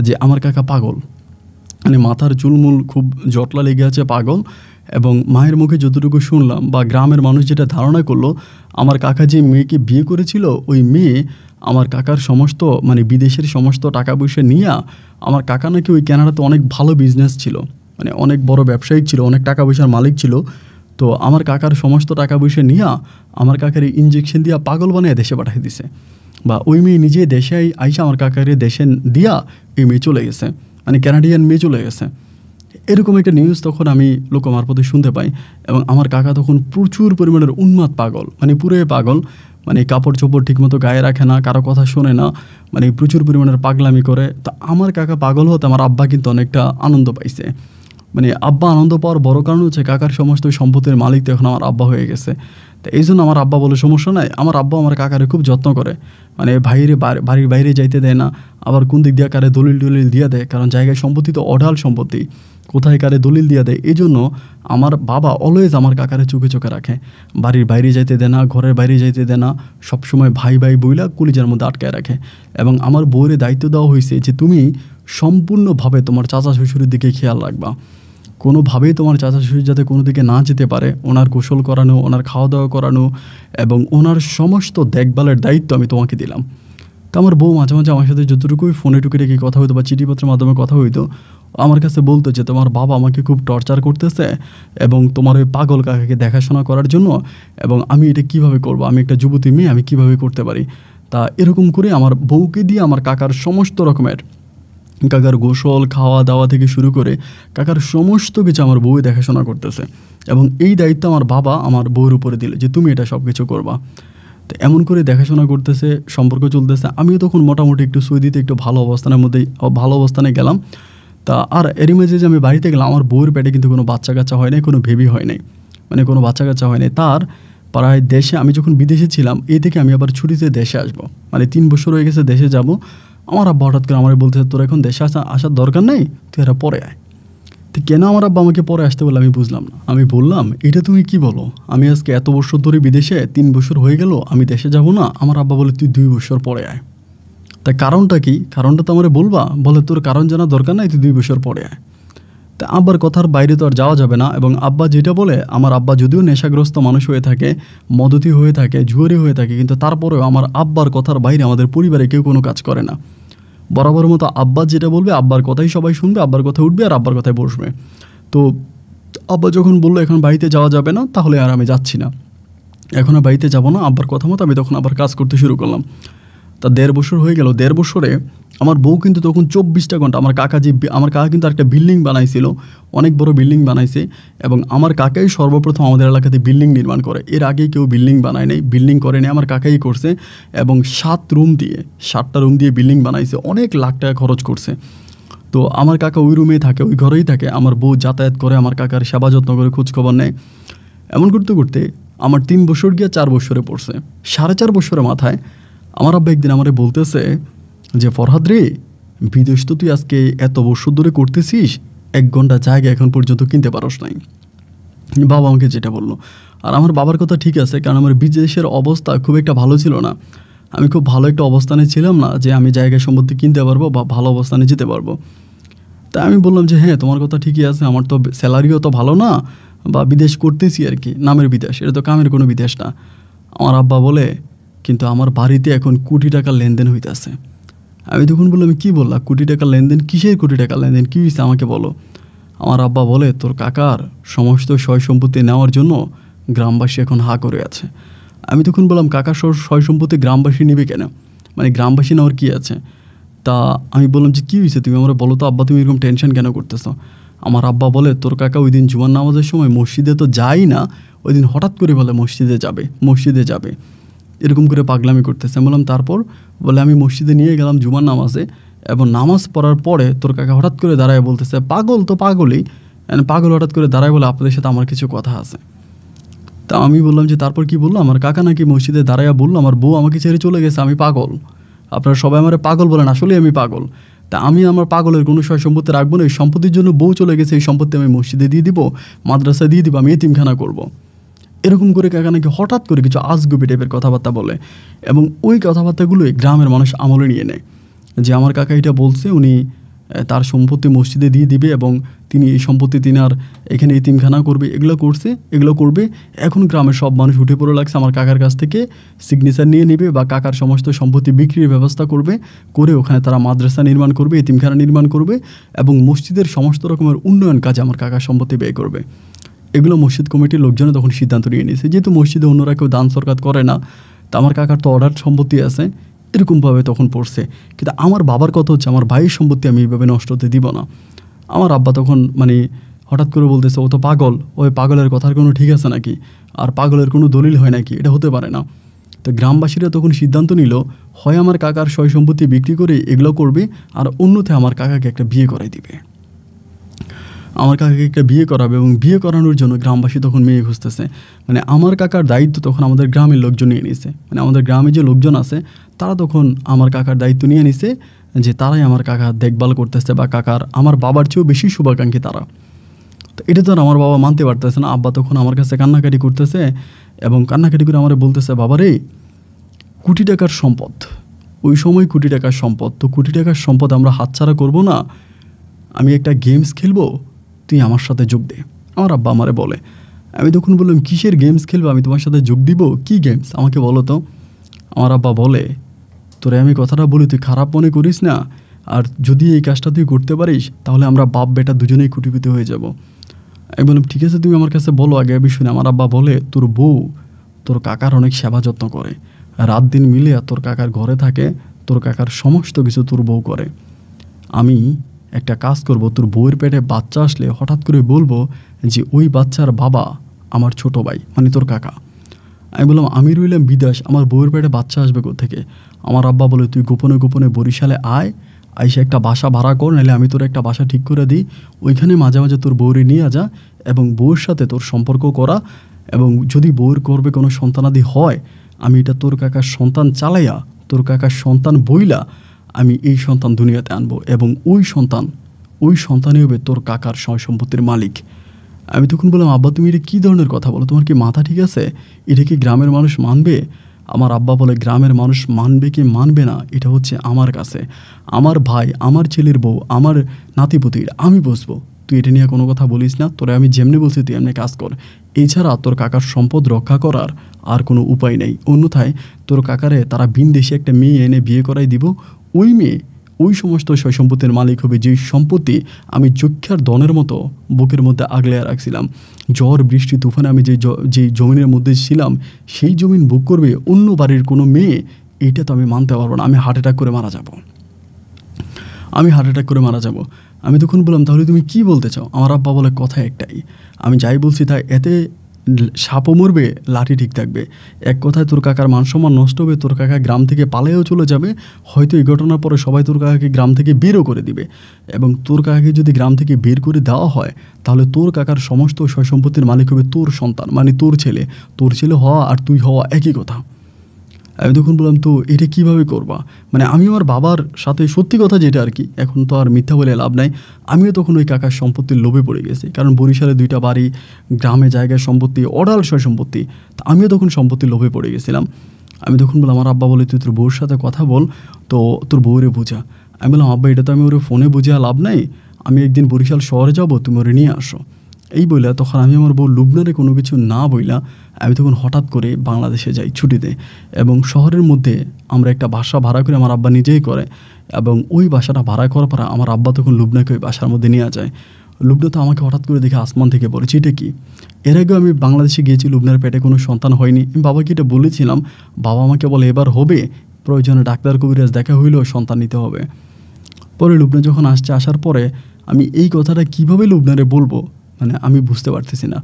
যে আমার কাকা পাগল, মানে মাথার চুলমুল খুব জটলা লেগে আছে, পাগল। এবং মায়ের মুখে যতটুকু শুনলাম বা গ্রামের মানুষ যেটা ধারণা করলো, আমার কাকা যে মেয়েকে বিয়ে করেছিল ওই মেয়ে আমার কাকার সমস্ত মানে বিদেশের সমস্ত টাকা পয়সা নিয়ে, আমার কাকা নাকি ওই কানাডাতে অনেক ভালো বিজনেস ছিল, মানে অনেক বড় ব্যবসায়িক ছিল, অনেক টাকা পয়সার মালিক ছিল। তো আমার কাকার সমস্ত টাকা পয়সা নিয়ে আমার কাকার ইঞ্জেকশন দিয়া পাগল বানিয়ে দেশে পাঠিয়ে দিছে, বা ওই মেয়ে নিজে দেশে আইসা আমার কাকারে দেশে দিয়া এই মেয়ে চলে গেছে, মানে ক্যানাডিয়ান মেয়ে চলে গেছে। এরকম একটা নিউজ তখন আমি লোক মারফতে শুনতে পাই। এবং আমার কাকা তখন প্রচুর পরিমাণের উন্মাদ পাগল, মানে পুরোই পাগল, মানে কাপড় চোপড় ঠিকমতো গায়ে রাখে না, কারো কথা শোনে না, মানে প্রচুর পরিমাণের পাগলামি করে। তো আমার কাকা পাগল হতে আমার আব্বা কিন্তু অনেকটা আনন্দ পাইছে। মানে আব্বা আনন্দ পাওয়ার বড় কারণ হচ্ছে কাকার সমস্ত সম্পত্তির মালিক তো এখন আমার আব্বা হয়ে গেছে। তো এই জন্য আমার আব্বা বলে সমস্যা নাই, আমার আব্বা আমার কাকারে খুব যত্ন করে, মানে বাড়ির বাইরে যাইতে দেয় না, আবার কোন দিক দিয়ে কারে দলিল দিয়ে দেয়, কারণ জায়গায় সম্পত্তি তো অঢাল সম্পত্তি। কোথায় কারে দলিল দিয়ে দেয়। এই জন্য আমার বাবা অলওয়েজ আমার কাকারে চোখে চোখে রাখে, বাড়ির বাইরে যাইতে দেয় না, ঘরের বাইরে যাইতে দেয় না, সবসময় ভাই ভাই বইলা কলিজার মধ্যে আটকায় রাখে। এবং আমার বউয়ের দায়িত্ব দেওয়া হয়েছে যে তুমি সম্পূর্ণভাবে তোমার চাচা শ্বশুরের দিকে খেয়াল রাখবা, কোনোভাবেই তোমার চাচা শ্বশুর যাতে কোনো দিকে না যেতে পারে, ওনার গোসল করানো, ওনার খাওয়া দাওয়া করানো এবং ওনার সমস্ত দেখভালের দায়িত্ব আমি তোমাকে দিলাম। তো আমার বউ মাঝে মাঝে আমার সাথে যতটুকুই ফোনে টুকে রেখে কথা হইতো বা চিঠিপত্রের মাধ্যমে কথা হইতো, আমার কাছে বলতো যে তোমার বাবা আমাকে খুব টর্চার করতেছে এবং তোমার ওই পাগল কাকাকে দেখাশোনা করার জন্য, এবং আমি এটা কিভাবে করব, আমি একটা যুবতী মেয়ে, আমি কিভাবে করতে পারি। তা এরকম করে আমার বউকে দিয়ে আমার কাকার সমস্ত রকমের, কাকার গোসল খাওয়া দাওয়া থেকে শুরু করে কাকার সমস্ত কিছু আমার বউই দেখাশোনা করতেছে। এবং এই দায়িত্ব আমার বাবা আমার বউর উপরে দিলে যে তুমি এটা সব কিছু করবা। তো এমন করে দেখাশোনা করতেছে, সম্পর্ক চলতেছে। আমিও তখন মোটামুটি একটু সৌদিতে একটু ভালো অবস্থানে গেলাম। তা আর এরই মাঝে যে আমি বাড়িতে গেলাম, আমার বউয়ের পেটে কিন্তু কোনো বাচ্চা কাচ্চা হয় নাই, কোনো বেবি হয় নাই, মানে কোনো বাচ্চা কাচ্চা হয় নাই। তার প্রায় দেশে, আমি যখন বিদেশে ছিলাম এই থেকে আমি আবার ছুটিতে দেশে আসবো, মানে 3 বছর হয়ে গেছে দেশে যাব। আমার আব্বা হঠাৎ করে আমার বলতেছে তোর এখন দেশে আসার দরকার নেই, তুই এরা পরে আয়। তো কেন আমার আব্বা আমাকে পরে আসতে বলে আমি বুঝলাম না। আমি বললাম এটা তুমি কি বলো, আমি আজকে এত বছর ধরে বিদেশে, 3 বছর হয়ে গেল আমি দেশে যাব না। আমার আব্বা বলে তুই 2 বছর পরে আয়। তা কারণটা কি, কারণটা তো আমার বলবা। বলে তোর কারণ জানার দরকার নাই, তুই 2 বছর পরে আয়। তা আব্বার কথার বাইরে তো আর যাওয়া যাবে না। এবং আব্বা যেটা বলে, আমার আব্বা যদিও নেশাগ্রস্ত মানুষ হয়ে থাকে, মদতি হয়ে থাকে, জুয়ারি হয়ে থাকে, কিন্তু তারপরেও আমার আব্বার কথার বাইরে আমাদের পরিবারে কেউ কোনো কাজ করে না। বরাবর মতো আব্বা যেটা বলবে আব্বার কথাই সবাই শুনবে, আব্বার কথায় উঠবে আর আব্বার কথায় বসবে। তো আব্বা যখন বললো এখন বাড়িতে যাওয়া যাবে না, তাহলে আর আমি যাচ্ছি না, এখন আর বাড়িতে যাবো না আব্বার কথা মতো। আমি তখন আবার কাজ করতে শুরু করলাম। তা 1.5 বছর হয়ে গেল। 1.5 বছরে আমার বউ কিন্তু তখন 24টা ঘন্টা, আমার কাকা কিন্তু একটা বিল্ডিং বানাইছিল, অনেক বড় বিল্ডিং বানাইছে। এবং আমার কাকাই সর্বপ্রথম আমাদের এলাকাতে বিল্ডিং নির্মাণ করে, এর আগে কেউ বিল্ডিং বানায় নাই, বিল্ডিং করেনি, আমার কাকাই করছে। এবং 7টা রুম দিয়ে বিল্ডিং বানাইছে, অনেক লাখ টাকা খরচ করছে। তো আমার কাকা ওই রুমেই থাকে, ওই ঘরেই থাকে। আমার বউ যাতায়াত করে, আমার কাকার সেবা যত্ন করে, খোঁজখবর নেয়। এমন করতে করতে আমার 3 বছর গিয়ে 4 বছরে পড়ছে। 4.5 বছরের মাথায় আমার আব্বা একদিন আমারে বলতেছে যে ফরহাদ রে, বিদেশ তো তুই আজকে এত বছর ধরে করতেছিস, 1 ঘন্টা জায়গা এখন পর্যন্ত কিনতে পারস নাই। বাবা আমাকে যেটা বললো, আর আমার বাবার কথা ঠিক আছে, কারণ আমার বিদেশের অবস্থা খুব একটা ভালো ছিল না। আমি খুব ভালো একটা অবস্থানে ছিলাম না যে আমি জায়গা সম্পত্তি কিনতে পারবো বা ভালো অবস্থানে যেতে পারবো। তাই আমি বললাম যে হ্যাঁ তোমার কথা ঠিকই আছে, আমার তো স্যালারিও তো ভালো না, বা বিদেশ করতেছি আর কি, নামের বিদেশ, এটা তো কামের কোনো বিদেশ না। আমার আব্বা বলে কিন্তু আমার বাড়িতে এখন কোটি টাকার লেনদেন হইতেছে। আমি তখন বললাম কী বললা, কোটি টাকার লেনদেন, কিসের কোটি টাকার লেনদেন, কী হয়েছে আমাকে বলো। আমার আব্বা বলে তোর কাকার সমস্ত সয় সম্পত্তি নেওয়ার জন্য গ্রামবাসী এখন হা করে আছে। আমি তখন বললাম কাকার সয় সম্পত্তি গ্রামবাসী নেবে কেন, মানে গ্রামবাসী নেওয়ার কী আছে। তা আমি বললাম যে কী হয়েছে তুমি আমার বলো তো আব্বা, তুমি এরকম টেনশন কেন করতেছো। আমার আব্বা বলে তোর কাকা ওই দিন জুমার নামাজের সময় মসজিদে তো যাই না, ওই দিন হঠাৎ করে বলে মসজিদে যাবে, এরকম করে পাগলামি করতেছে। বললাম তারপর, বলে আমি মসজিদে নিয়ে গেলাম জুমার নামাজে, এবং নামাজ পড়ার পরে তোর কাকা হঠাৎ করে দাঁড়ায় বলতেছে, পাগল তো পাগলই, পাগল হঠাৎ করে দাঁড়ায় বলে আপনাদের সাথে আমার কিছু কথা আছে। তা আমি বললাম যে তারপর কি বললো, আমার কাকা নাকি মসজিদে দাঁড়াইয়া বললো আমার বউ আমাকে ছেড়ে চলে গেছে, আমি পাগল, আপনারা সবাই আমার পাগল বলেন, আসলে আমি পাগল। তা আমি আমার পাগলের কোনো সয় সম্পত্তি রাখবো না, এই সম্পত্তির জন্য বউ চলে গেছে, এই সম্পত্তি আমি মসজিদে দিয়ে দিব, মাদ্রাসায় দিয়ে দিব, আমি এতিমখানা করবো। এরকম করে কাকা নাকি হঠাৎ করে কিছু আজগুবি টাইপের কথাবার্তা বলে, এবং ওই কথাবার্তাগুলোই গ্রামের মানুষ আমলে নিয়ে নেয় যে আমার কাকা এটা বলছে, উনি তার সম্পত্তি মসজিদে দিয়ে দিবে এবং তিনি এই সম্পত্তি তিনি আর এখানে এতিমখানা করবে, এগুলো করবে। এখন গ্রামের সব মানুষ উঠে পড়ে লাগছে আমার কাকার কাছ থেকে সিগনেচার নিয়ে নেবে বা কাকার সমস্ত সম্পত্তি বিক্রির ব্যবস্থা করে ওখানে তারা মাদ্রাসা নির্মাণ করবে, এতিমখানা নির্মাণ করবে এবং মসজিদের সমস্ত রকমের উন্নয়ন কাজে আমার কাকার সম্পত্তি ব্যয় করবে। এগুলো মসজিদ কমিটির লোকজনে তখন সিদ্ধান্ত নিয়ে নিয়েছে, যেহেতু মসজিদে অন্যরা কেউ দান সরকার করে না, তা আমার কাকার তো অর্ডার সম্পত্তি আছে, এরকমভাবে তখন পড়ছে। কিন্তু আমার বাবার কথা হচ্ছে আমার ভাইয়ের সম্পত্তি আমি এইভাবে নষ্ট হতে দিব না। আমার আব্বা তখন হঠাৎ করে বলতেছে ও তো পাগল, ওই পাগলের কথার কোনো ঠিক আছে নাকি, আর পাগলের কোনো দলিল হয় নাকি, এটা হতে পারে না। তো গ্রামবাসীরা তখন সিদ্ধান্ত নিল, হয় আমার কাকার সয় সম্পত্তি বিক্রি করে এগুলো করবে, আর অন্যথায় আমার কাকাকে একটা বিয়ে করাই দিবে, আমার কাকাকে একটা বিয়ে করাবে। এবং বিয়ে করানোর জন্য গ্রামবাসী তখন মেয়ে খুঁজতেছে। আমার কাকার দায়িত্ব তখন আমাদের গ্রামের লোকজন নিয়ে নিছে, আমাদের গ্রামে যে লোকজন আছে তারা তখন আমার কাকার দায়িত্ব নিয়ে নিছে যে তারাই আমার কাকার দেখভাল করতেছে বা কাকার আমার বাবার চেয়েও বেশি শুভাকাঙ্ক্ষী তারা। তো এটা তো আর আমার বাবা মানতে পারতেছে না। আব্বা তখন আমার কাছে কান্নাকাটি করতেছে এবং কান্নাকাটি করে আমার বলতেছে, বাবা রে, কোটি টাকার সম্পদ, ওই সময় কোটি টাকার সম্পদ, তো কোটি টাকার সম্পদ আমরা হাতছাড়া করবো না। আমি একটা গেমস খেলবো, তুই আমার সাথে যোগ দে। আমার আব্বা আমারে বলে। আমি তখন বললাম, কিসের গেমস খেলবো, আমি তোমার সাথে যোগ দিব? কি গেমস আমাকে বলো তো। আমার আব্বা বলে, তোরে আমি কথাটা বলি, তুই খারাপ মনে করিস না, আর যদি এই কাজটা তুই করতে পারিস তাহলে আমরা বাপ বেটা দুজনেই কোটিপতি হয়ে যাব। আমি বললাম, ঠিক আছে, তুমি আমার কাছে বলো আগে বিষয় না। আমার আব্বা বলে, তোর বউ তোর কাকার অনেক সেবা যত্ন করে, রাত দিন মিলে তোর কাকার ঘরে থাকে, তোর কাকার সমস্ত কিছু তোর বউ করে। আমি একটা কাজ করব, তোর বউয়ের পেটে বাচ্চা আসলে হঠাৎ করে বলবো যে ওই বাচ্চার বাবা আমার ছোট ভাই, মানে তোর কাকা। আমি বললাম, আমি রইলাম বিদেশ, আমার বউয়ের পেটে বাচ্চা আসবে কোত্থেকে? আমার আব্বা বলে, তুই গোপনে গোপনে বরিশালে আয়, আইসে একটা বাসা ভাড়া কর, নাহলে আমি তোর একটা বাসা ঠিক করে দিই, ওইখানে মাঝে মাঝে তোর বউরে নিয়ে যা এবং বউয়ের সাথে তোর সম্পর্ক করা, এবং যদি বউয়ের গর্ভে কোনো সন্তানাদি হয়, আমি এটা তোর কাকার সন্তান চালাইয়া, তোর কাকার সন্তান বইলা আমি এই সন্তান দুনিয়াতে আনবো, এবং ওই সন্তানই হবে তোর কাকার সয় সম্পত্তির মালিক। আমি তখন বললাম, আব্বা তুমি এটা কী ধরনের কথা বলো, তোমার কি মাথা ঠিক আছে? এটা কি গ্রামের মানুষ মানবে? আমার আব্বা বলে, গ্রামের মানুষ মানবে কি মানবে না এটা হচ্ছে আমার কাছে, আমার ভাই, আমার ছেলের বউ, আমার নাতিপুতির, আমি বসবো, তুই এটা নিয়ে কোনো কথা বলিস না, তোরে আমি যেমনি বলছি তুই এমনি কাজ কর। এছাড়া তোর কাকার সম্পদ রক্ষা করার আর কোনো উপায় নেই, অন্যথায় তোর কাকারে তারা ভিনদেশে একটা মেয়ে এনে বিয়ে করাই দিব, ওই মেয়ে ওই সমস্ত সয় সম্পত্তির মালিক হবে, যেই সম্পত্তি আমি যক্ষার দনের মতো বুকের মধ্যে আগলে রাখছিলাম। ঝড় বৃষ্টি তুফানে আমি যে জমিনের মধ্যে ছিলাম, সেই জমিন বুক করবে অন্য বাড়ির কোনো মেয়ে, এইটা তো আমি মানতে পারবো না। আমি হার্ট অ্যাটাক করে মারা যাব। আমি তখন বললাম, তাহলে তুমি কি বলতে চাও? আমার আব্বা বলে, কথা একটাই, আমি যাই বলছি তাই, এতে সাপও মরবে, লাঠি ঠিক থাকবে। এক কথায় তোর কাকার মানসম্মান নষ্ট হবে, তোর কাকা গ্রাম থেকে পালাইও চলে যাবে, হয়তো এই ঘটনার পরে সবাই তোর কাকাকে গ্রাম থেকে বেরও করে দিবে, এবং তোর কাকাকে যদি গ্রাম থেকে বের করে দেওয়া হয় তাহলে তোর কাকার সমস্ত সয় সম্পত্তির মালিক হবে তোর সন্তান, মানে তোর ছেলে হওয়া আর তুই হওয়া একই কথা। আমি তখন বললাম, তো এটা কীভাবে করবা? মানে আমি আমার বাবার সাথে সত্যি কথা যেটা আর কি, এখন তো আর মিথ্যা বলে লাভ নাই, আমিও তখন ওই কাকার সম্পত্তির লোভে পড়ে গেছি, কারণ বরিশালে 2টা বাড়ি, গ্রামে জায়গায় সম্পত্তি, অডাল সয় সম্পত্তি, তা আমিও তখন সম্পত্তির লোভে পড়ে গেছিলাম। আমি তখন বললাম, আমার আব্বা বলে, তুই তোর বউর সাথে কথা বল, তো তোর বউরে বোঝা। আমি বললাম, আব্বা এটা তো আমি ওরে ফোনে বুঝিয়া লাভ নাই, আমি একদিন বরিশাল শহরে যাব, তুমি ওরে নিয়ে আসো। এই বইলা তখন আমি আমার বউ লুবনারে কোনো কিছু না বইলা আমি তখন হঠাৎ করে বাংলাদেশে যাই ছুটিতে, এবং শহরের মধ্যে আমরা একটা বাসা ভাড়া করে, আমার আব্বা নিজেই করে, এবং ওই বাসাটা ভাড়া করার পর আমার আব্বা তখন লুবনাকে ওই বাসার মধ্যে নিয়ে যায়। লুবনা তো আমাকে হঠাৎ করে দেখে আসমান থেকে বলেছে, এটা কি? এর আগেও আমি বাংলাদেশে গিয়েছি, লুবনার পেটে কোনো সন্তান হয়নি, আমি বাবাকে এটা বলেছিলাম, বাবা আমাকে বলে এবার হবে, প্রয়োজনে ডাক্তার কবিরাজ দেখা হইলেও সন্তান নিতে হবে। পরে লুবনা যখন আসার পরে আমি এই কথাটা কীভাবে লুবনারে বলবো, মানে আমি বুঝতে পারতেছি না।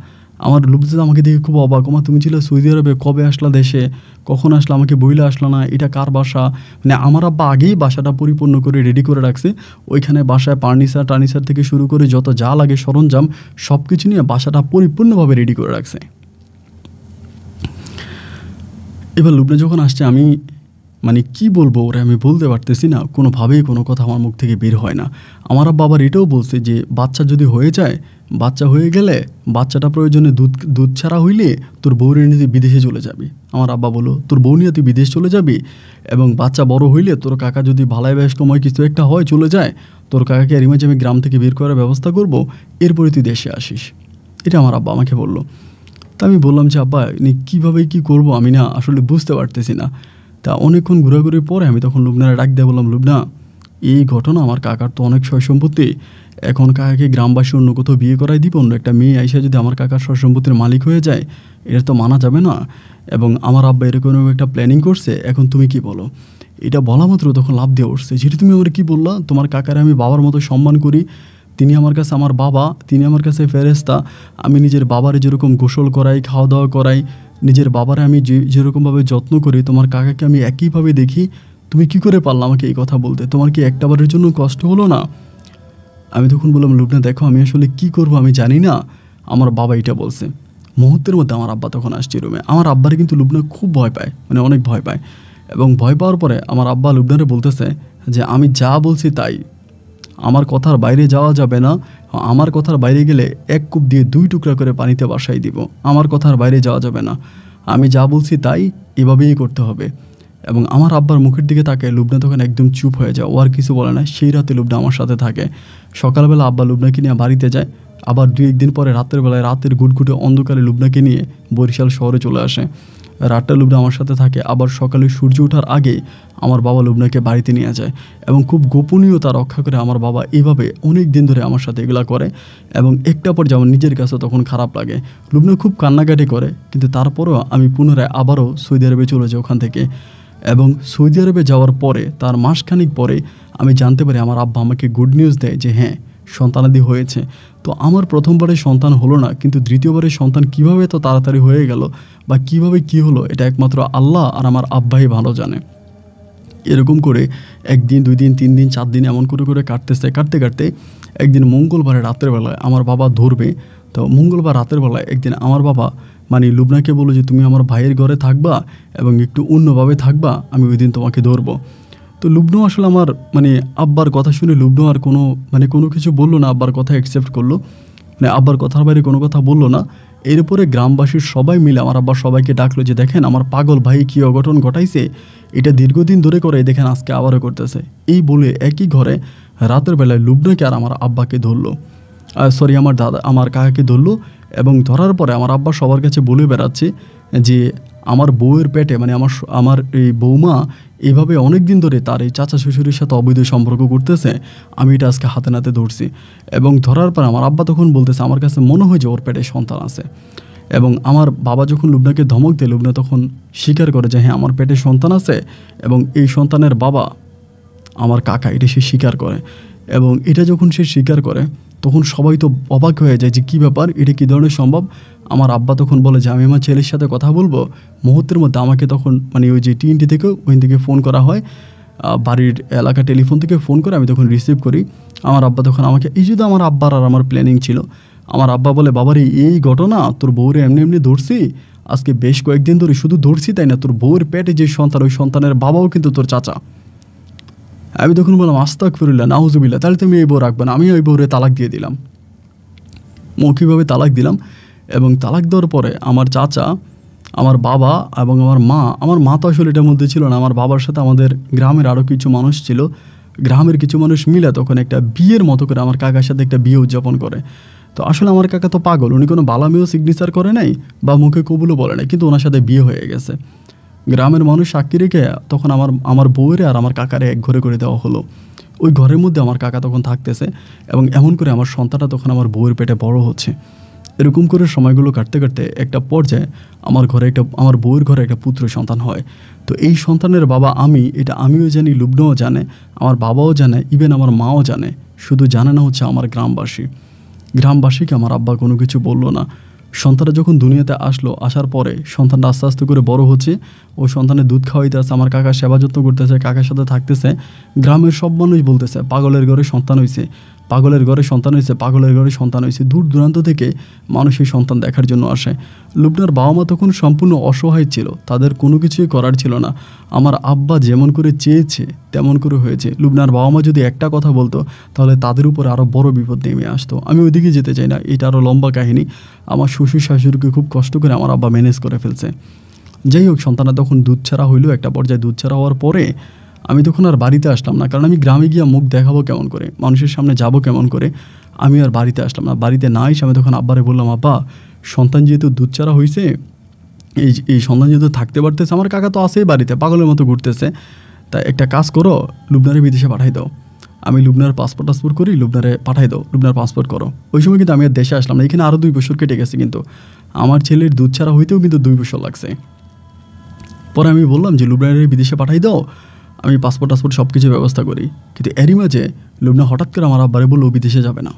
আমার লুবনা আমাকে দেখে খুব অবাক, মা তুমি ছিল সৌদি আরবে, কবে আসলা দেশে, কখন আসলা, আমাকে বইলে আসলা না, এটা কার বাসা? মানে আমার আব্বা আগেই বাসাটা পরিপূর্ণ করে রেডি করে রাখছে, ওইখানে বাসায় টার্নিচার থেকে শুরু করে যত যা লাগে সরঞ্জাম সব কিছু নিয়ে বাসাটা পরিপূর্ণভাবে রেডি করে রাখছে। এবার লুবনা যখন আসছে, আমি মানে কি বলবো ওরা, আমি বলতে পারতেছি না, কোনোভাবেই কোনো কথা আমার মুখ থেকে বের হয় না। আমার আব্বা আবার এটাও বলছে যে বাচ্চা যদি হয়ে যায়, বাচ্চা হয়ে গেলে বাচ্চাটা প্রয়োজনে দুধ ছাড়া হইলে তোর বউরে নিয়ে তুই বিদেশে চলে যাবি। আমার আব্বা বলো, তোর বউ নিয়ে তুই বিদেশ চলে যাবি, এবং বাচ্চা বড় হইলে তোর কাকা যদি ভালাই বয়স্কময় কিছু একটা হয় চলে যায়, তোর কাকাকে এর মাঝে আমি গ্রাম থেকে বের করার ব্যবস্থা করব, এরপরে তুই দেশে আসিস। এটা আমার আব্বা আমাকে বললো। তা আমি বললাম যে আব্বা কীভাবে কী করবো আমি না আসলে বুঝতে পারতেছি না। তা অনেকক্ষণ ঘোরাঘুরির পরে আমি তখন লুবনারে ডাক দিয়ে বললাম, লুবনা, এই ঘটনা, আমার কাকার তো অনেক সয় সম্পত্তি, এখন কাকাকে গ্রামবাসী অন্য কোথাও বিয়ে করাই দিব, অন্য একটা মেয়ে আইসা যদি আমার কাকার সয় সম্পত্তির মালিক হয়ে যায়, এটা তো মানা যাবে না, এবং আমার আব্বা এরকম একটা প্ল্যানিং করছে, এখন তুমি কি বলো? এটা বলা মাত্র তখন লাভ দিয়ে উঠছে, যেটা তুমি আমার কি বললা, তোমার কাকারে আমি বাবার মতো সম্মান করি, তিনি আমার কাছে আমার বাবা, তিনি আমার কাছে ফেরেস্তা, আমি নিজের বাবারে যেরকম গোসল করাই, খাওয়া দাওয়া করাই, নিজের বাবারে আমি যেরকমভাবে যত্ন করি, তোমার কাকাকে আমি একইভাবে দেখি, তুমি কি করে পারলা আমাকে এই কথা বলতে? তোমার কি একটাবারের জন্য কষ্ট হলো না? আমি তখন বললাম, লুবনা দেখো, আমি আসলে কি করব আমি জানি না, আমার বাবা এটা বলছে। মুহূর্তের মধ্যে আমার আব্বা তখন আসছে রুমে। আমার আব্বারে কিন্তু লুবনা খুব ভয় পায়, মানে অনেক ভয় পায়, এবং ভয় পাওয়ার পরে আমার আব্বা লুবনারে বলতেছে যে আমি যা বলছি তাই, আমার কথার বাইরে যাওয়া যাবে না, আমার কথার বাইরে গেলে 1 কূপ দিয়ে 2 টুকরা করে পানিতে বাসাই দিব, আমার কথার বাইরে যাওয়া যাবে না, আমি যা বলছি তাই এভাবেই করতে হবে। এবং আমার আব্বার মুখের দিকে তাকে লুবনা তখন একদম চুপ হয়ে যায়, ও আর কিছু বলে না। সেই রাতে লুবনা আমার সাথে থাকে। সকালবেলা আব্বা লুবনাকে নিয়ে বাড়িতে যায়, আবার 2-1 দিন পরে রাতের বেলায় রাতের গুটগুটে অন্ধকারে লুবনাকে নিয়ে বরিশাল শহরে চলে আসে। রাতটা লুবনা আমার সাথে থাকে, আবার সকালে সূর্য ওঠার আগে আমার বাবা লুবনাকে বাড়িতে নিয়ে যায় এবং খুব গোপনীয়তা রক্ষা করে আমার বাবা এভাবে অনেক দিন ধরে আমার সাথে এগুলা করে। এবং একটা পর যেমন নিজের কাছে তখন খারাপ লাগে, লুবনা খুব কান্নাকাটি করে, কিন্তু তারপরেও আমি পুনরায় আবারও সৌদি আরবে চলে যাই ওখান থেকে। এবং সৌদি আরবে যাওয়ার পরে তার মাসখানিক পরে আমি জানতে পারি আমার আব্বা আমাকে গুড নিউজ দেয় যে হ্যাঁ, সন্তানাদি হয়েছে। তো আমার প্রথমবারের সন্তান হলো না, কিন্তু দ্বিতীয়বারের সন্তান কিভাবে তো তাড়াতাড়ি হয়ে গেল বা কিভাবে কি হলো, এটা একমাত্র আল্লাহ আর আমার আব্বাই ভালো জানে। এরকম করে 1 দিন 2 দিন 3 দিন 4 দিন এমন করে করে কাটতে কাটতে একদিন মঙ্গলবারে রাতের বেলায় আমার বাবা ধরবে। তো মঙ্গলবার রাতের বেলায় একদিন আমার বাবা মানে লুবনাকে বললো যে তুমি আমার ভাইয়ের ঘরে থাকবা এবং একটু অন্যভাবে থাকবা, আমি ওই দিন তোমাকে ধরবো। তো লুবনু আসলে আমার মানে আব্বার কথা শুনে লুবনু আর কোনো কিছু বললো না, আব্বার কথা অ্যাকসেপ্ট করলো, মানে আব্বার কথার বাইরে কোনো কথা বললো না। এরপরে গ্রামবাসীর সবাই মিলে আমার আব্বা সবাইকে ডাকলো যে দেখেন আমার পাগল ভাই কী অঘটন ঘটাইছে, এটা দীর্ঘদিন ধরে করে, দেখেন আজকে আবারও করতেছে। এই বলে একই ঘরে রাতের বেলায় লুবনাকে আর আমার আব্বাকে ধরলো, আমার কাকাকে ধরলো। এবং ধরার পরে আমার আব্বা সবার কাছে বলে বেড়াচ্ছে যে আমার বউয়ের পেটে মানে আমার এই বৌমা এভাবে অনেক দিন ধরে তার এই চাচা শ্বশুরের সাথে অবৈধ সম্পর্ক করতেছে, আমি এটা আজকে হাতে নাতে ধরছি। এবং ধরার পর আমার আব্বা তখন বলতেছে আমার কাছে মনে হয় যে ওর পেটে সন্তান আছে। এবং আমার বাবা যখন লুবনাকে ধমক দেয়, লুবনা তখন স্বীকার করে যে হ্যাঁ আমার পেটে সন্তান আছে এবং এই সন্তানের বাবা আমার কাকা, এটা সে স্বীকার করে। এবং এটা যখন সে স্বীকার করে তখন সবাই তো অবাক হয়ে যায় যে কী ব্যাপার, এটা কী ধরনের সম্ভব। আমার আব্বা তখন বলে যে আমি আমার ছেলের সাথে কথা বলবো। মুহূর্তের মধ্যে আমাকে তখন মানে ওই যে টিএনটি থেকে ওই থেকে ফোন করা হয়, বাড়ির এলাকা টেলিফোন থেকে ফোন করে, আমি তখন রিসিভ করি। আমার আব্বা তখন আমাকে, এই যদি আমার আব্বার আর আমার প্ল্যানিং ছিল, আমার আব্বা বলে বাবার এই ঘটনা, তোর বউরে এমনি এমনি ধরছি আজকে বেশ কয়েকদিন ধরে, শুধু ধরছি তাই না, তোর বউয়ের পেটে যে সন্তান ওই সন্তানের বাবাও কিন্তু তোর চাচা। আমি তখন বললাম আস্তাগফিরুল্লাহ নাউজুবিল্লাহ, তাহলে তুমি এই বউ রাখবে না। আমি ওই বউরে তালাক দিয়ে দিলাম, মৌখিকভাবে তালাক দিলাম। এবং তালাক দেওয়ার পরে আমার চাচা, আমার বাবা এবং আমার মা তো আসলে এটার মধ্যে ছিল না, আমার বাবার সাথে আমাদের গ্রামের আরও কিছু মানুষ ছিল, গ্রামের কিছু মানুষ মিলে তখন একটা বিয়ের মতো করে আমার কাকার সাথে একটা বিয়ে উদযাপন করে। তো আসলে আমার কাকা তো পাগল, উনি কোনো বালামিও সিগনেচার করে নাই বা মুখে কবুলও বলে নাই, কিন্তু ওনার সাথে বিয়ে হয়ে গেছে। গ্রামের মানুষ সাক্ষী রেখে তখন আমার বউয়ের আর আমার কাকারে এক ঘরে করে দেওয়া হলো। ওই ঘরের মধ্যে আমার কাকা তখন থাকতেছে এবং এমন করে আমার সন্তানটা তখন আমার বউয়ের পেটে বড় হচ্ছে। এরকম করে সময়গুলো কাটতে কাটতে একটা পর্যায়ে আমার বউয়ের ঘরে একটা পুত্র সন্তান হয়। তো এই সন্তানের বাবা আমি, এটা আমিও জানি, লুবনাও জানে, আমার বাবাও জানে, ইভেন আমার মাও জানে, শুধু জানে না হচ্ছে আমার গ্রামবাসীকে আমার আব্বা কোনো কিছু বললো না। সন্তানটা যখন দুনিয়াতে আসার পরে সন্তানটা আস্তে আস্তে করে বড় হচ্ছে, ও সন্তানের দুধ খাওয়াইতে আছে, আমার কাকার সেবা যত্ন করতেছে, কাকার সাথে থাকতেছে। গ্রামের সব মানুষ বলতেছে পাগলের ঘরে সন্তান হয়েছে, পাগলের ঘরে সন্তান হয়েছে, পাগলের ঘরে সন্তান হয়েছে। দূর দূরান্ত থেকে মানুষ এই সন্তান দেখার জন্য আসে। লুবনার বাবা মা তখন সম্পূর্ণ অসহায় ছিল, তাদের কোনো কিছুই করার ছিল না। আমার আব্বা যেমন করে চেয়েছে তেমন করে হয়েছে। লুবনার বাবা মা যদি একটা কথা বলতো তাহলে তাদের উপর আরও বড় বিপদ নেমে আসতো। আমি ওইদিকে যেতে চাই না, এটা আরও লম্বা কাহিনী। আমার শ্বশুর শাশুড়িকে খুব কষ্ট করে আমার আব্বা ম্যানেজ করে ফেলছে। যাই হোক, সন্তানরা তখন দুধ ছাড়া হইলো, একটা পর্যায়ে দুধ ছাড়া হওয়ার পরে আমি তখন আর বাড়িতে আসলাম না, কারণ আমি গ্রামে গিয়ে মুখ দেখাবো কেমন করে, মানুষের সামনে যাব কেমন করে, আমি আর বাড়িতে আসলাম না। বাড়িতে না এসে আমি তখন আব্বারে বললাম আব্বা, সন্তান যেহেতু দুধ ছাড়া হয়েছে, এই সন্তান যেহেতু থাকতে পারতেছে, আমার কাকা তো আছেই বাড়িতে পাগলের মতো ঘুরতেছে, তাই একটা কাজ করো, লুবনারে বিদেশে পাঠাই দাও। আমি লুবনার পাসপোর্ট করি, লুবনারে পাঠাই দাও, লুবনার পাসপোর্ট করো। ওই সময় কিন্তু আমি আর দেশে আসলাম না, এখানে আরও 2 বছর কেটে গেছে, কিন্তু আমার ছেলের দুধ ছাড়া হইতেও কিন্তু 2 বছর লাগছে। পরে আমি বললাম যে লুবনারে বিদেশে পাঠাই দাও, আমি পাসপোর্ট সব কিছু ব্যবস্থা করি। কিন্তু এরই মাঝে লুবনা হঠাৎ করে আমার আব্বারে বললো বিদেশে যাবে না।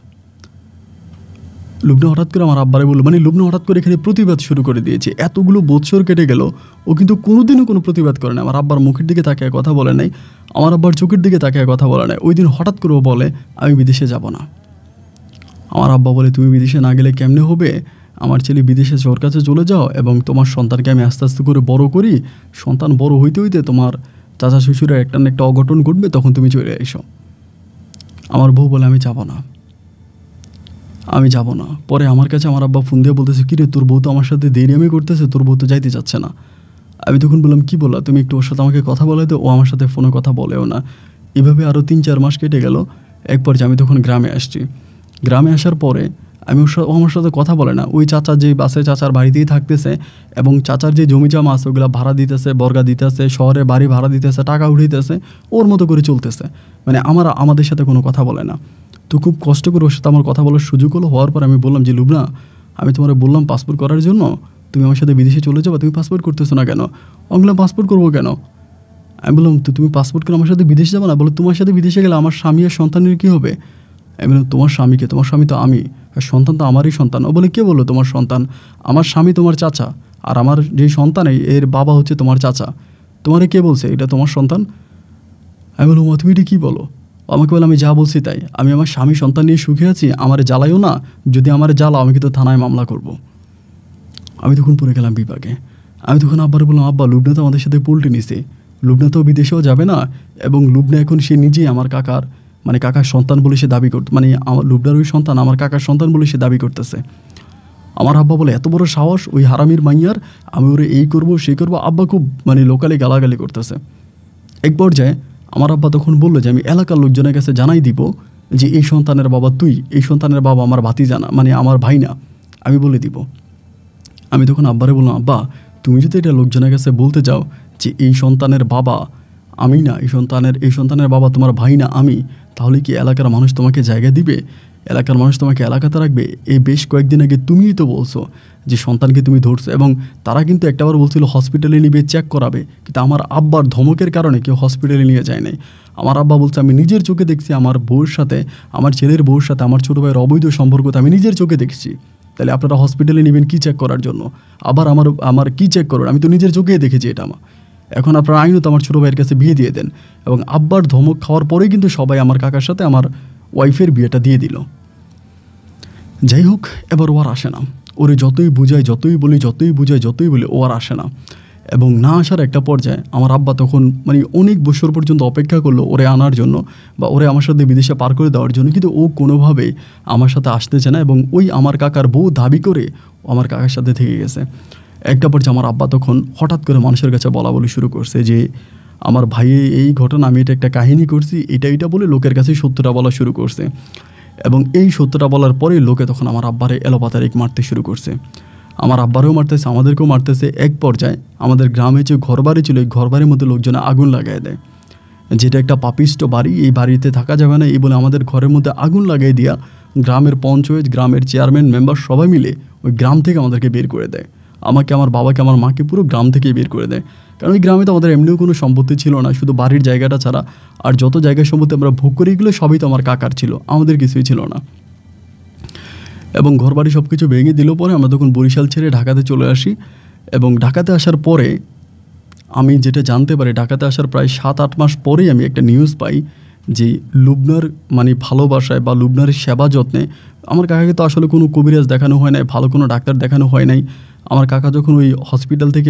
লুবনা হঠাৎ করে আমার আব্বারে বললো, মানে লুবনা হঠাৎ করে এখানে প্রতিবাদ শুরু করে দিয়েছে। এতগুলো বছর কেটে গেল, ও কিন্তু কোনোদিনও কোনো প্রতিবাদ করে না। আমার আব্বার মুখের দিকে তাকিয়ে কথা বলে নাই, আমার আব্বার চোখের দিকে তাকিয়ে কথা বলে নাই। ওই দিন হঠাৎ করে ও বলে আমি বিদেশে যাব না। আমার আব্বা বলে তুমি বিদেশে না গেলে কেমনে হবে, আমার ছেলে বিদেশে ওর কাছে চলে যাও এবং তোমার সন্তানকে আমি আস্তে আস্তে করে বড় করি, সন্তান বড় হইতে হইতে তোমার চাচা শ্বশুরের একটা না একটা অঘটন ঘটবে, তখন তুমি চলে এসো। আমার বউ বলে আমি যাব না, আমি যাব না। পরে আমার কাছে আমার আব্বা ফোন দিয়ে বলতেছে, কিরে তোর বউ তো আমার সাথে দেরিয়ামি করতেছে, তোর বউ তো যাইতে চাচ্ছে না। আমি তখন বললাম, কি বললা তুমি, একটু ওর সাথে আমাকে কথা বলে তো। ও আমার সাথে ফোনে কথা বলেও না। এভাবে আরও 3-4 মাস কেটে গেল। এক পর্যায়ে আমি তখন গ্রামে আসছি। গ্রামে আসার পরে ও আমার সাথে কথা বলে না। ওই চাচা যে বাসে চাচার বাড়িতেই থাকতেছে এবং চাচার যে জমি জমা আছে ওগুলো ভাড়া দিতেছে, বর্গা দিতেছে, শহরে বাড়ি ভাড়া দিতেছে, টাকা উঠাইতেছে, ওর মতো করে চলতেছে। মানে আমাদের সাথে কোনো কথা বলে না। তো খুব কষ্ট করে ওর সাথে আমার কথা বলার সুযোগ হলো। হওয়ার পর আমি বললাম যে, লুবনা, আমি তোমার বললাম পাসপোর্ট করার জন্য, তুমি আমার সাথে বিদেশে চলে যাবো, তুমি পাসপোর্ট করতেছো না কেন? আমি বললাম, পাসপোর্ট করবো কেন? আমি বললাম, তো তুমি পাসপোর্ট করে আমার সাথে বিদেশে যাবো না? বলো, তোমার সাথে বিদেশে গেলে আমার স্বামী আর সন্তানের কী হবে? আমি বললাম, তোমার স্বামীকে? তোমার স্বামী তো আমি, আর সন্তান তো আমারই সন্তান। ও বলে, কে বললো তোমার সন্তান? আমার স্বামী তোমার চাচা, আর আমার যেই সন্তান এর বাবা হচ্ছে তোমার চাচা। তোমারে কে বলছে এটা তোমার সন্তান? আমি বললাম, তুমি এটা কী বলো? আমাকে বলে, আমি যা বলছি তাই। আমি আমার স্বামী সন্তান নিয়ে সুখে আছি, আমারে জ্বালাইও না। যদি আমারে জ্বালাও আমি কিন্তু থানায় মামলা করব। আমি তখন পড়ে গেলাম বিপাকে। আমি তখন আব্বারে বললাম, আব্বা, লুবনা তো আমাদের সাথে পোল্টে নিছে, লুবনা তো বিদেশেও যাবে না, এবং লুবনা এখন সে নিজেই আমার কাকার সন্তান বলে সে দাবি করতে, মানে আমার লুবনার ওই সন্তান আমার কাকার সন্তান বলে সে দাবি করতেছে। আমার আব্বা বলে, এত বড় সাহস ওই হারামির মাইয়ার, আমি ওরে এই করবো সেই করবো। আব্বা খুব লোকালি গালাগালি করতেছে। এক পর্যায়ে আমার আব্বা তখন বললো যে, আমি এলাকার লোকজনের কাছে জানাই দিব যে এই সন্তানের বাবা তুই, এই সন্তানের বাবা আমার ভাতিজা না, মানে আমার ভাই না, আমি বলে দিব। আমি তখন আব্বারে বললাম, আব্বা, তুমি যদি এটা লোকজনের কাছে বলতে যাও যে এই সন্তানের বাবা আমি না, এই সন্তানের বাবা তোমার ভাই না আমি, তাহলে কি এলাকার মানুষ তোমাকে জায়গা দিবে? এলাকার মানুষ তোমাকে এলাকাতে রাখবে? এই বেশ কয়েকদিন আগে তুমিই তো বলছো যে সন্তানকে তুমি ধরছো, এবং তারা কিন্তু একটাবার বলছিল হসপিটালে নিবে, চেক করাবে, কিন্তু আমার আব্বার ধমকের কারণে কেউ হসপিটালে নিয়ে যায় নাই। আমার আব্বা বলছে, আমি নিজের চোখে দেখছি আমার বউর সাথে, আমার ছেলের বউর সাথে আমার ছোটো ভাইয়ের অবৈধ সম্পর্কতা আমি নিজের চোখে দেখছি। তাহলে আপনারা হসপিটালে নেবেন কি চেক করার জন্য? আবার আমার কি চেক করবেন? আমি তো নিজের চোখেই দেখেছি এটা। এখন আপনারা আইনত আমার ছোটো ভাইয়ের কাছে বিয়ে দিয়ে দেন। এবং আব্বার ধমক খাওয়ার পরেই কিন্তু সবাই আমার কাকার সাথে আমার ওয়াইফের বিয়েটা দিয়ে দিল। যাই হোক, এবার ও আর আসে না। ওরে যতই বুঝাই, যতই বলি, ও আর আসে না। এবং না আসার একটা পর্যায়ে আমার আব্বা তখন অনেক বছর পর্যন্ত অপেক্ষা করলো ওরে আনার জন্য, বা ওরে আমার সাথে বিদেশে পার করে দেওয়ার জন্য, কিন্তু ও কোনোভাবেই আমার সাথে আসতেছে না। এবং ওই আমার কাকার বউ দাবি করে আমার কাকার সাথে থেকে গেছে। একটা পর্যায়ে আমার আব্বা তখন হঠাৎ করে মানুষের কাছে বলি শুরু করছে যে, আমার ভাই এই ঘটনা, আমি এটা একটা কাহিনী করছি, এটা বলে লোকের কাছে সত্যটা বলা শুরু করছে। এবং এই সত্যটা বলার পরেই লোকে তখন আমার আব্বারে এলোপাতাড়ি মারতে শুরু করছে। আমার আব্বারেও মারতেছে, আমাদেরকেও মারতেছে। এক পর্যায়ে আমাদের গ্রামে যে ঘরবাড়ি ছিল, এই ঘরবাড়ির মধ্যে লোকজনে আগুন লাগাই দেয়, যেটা একটা পাপিষ্ট বাড়ি, এই বাড়িতে থাকা যাবে না এই বলে আমাদের ঘরের মধ্যে আগুন লাগাই দিয়া গ্রামের পঞ্চায়েত, গ্রামের চেয়ারম্যান, মেম্বার সবাই মিলে ওই গ্রাম থেকে আমাদেরকে বের করে দেয়। আমাকে, আমার বাবাকে, আমার মাকে পুরো গ্রাম থেকেই বের করে দেয়। কারণ ওই গ্রামে তো আমাদের এমনিও কোনো সম্পত্তি ছিল না, শুধু বাড়ির জায়গাটা ছাড়া। আর যত জায়গায় সম্পত্তি আমরা ভোগ করি এগুলো সবই তো আমার কাকার ছিল, আমাদের কিছুই ছিল না। এবং ঘরবাড়ি সব কিছু ভেঙে দিল। পরে আমরা তখন বরিশাল ছেড়ে ঢাকাতে চলে আসি। এবং ঢাকাতে আসার পরে আমি যেটা জানতে পারি, ঢাকাতে আসার প্রায় 7-8 মাস পরেই আমি একটা নিউজ পাই যে লুবনার ভালোবাসায় বা লুবনার সেবা যত্নে আমার কাকাকে তো আসলে কোনো কবিরাজ দেখানো হয় নাই, ভালো কোনো ডাক্তার দেখানো হয় নাই। আমার কাকা যখন ওই হসপিটাল থেকে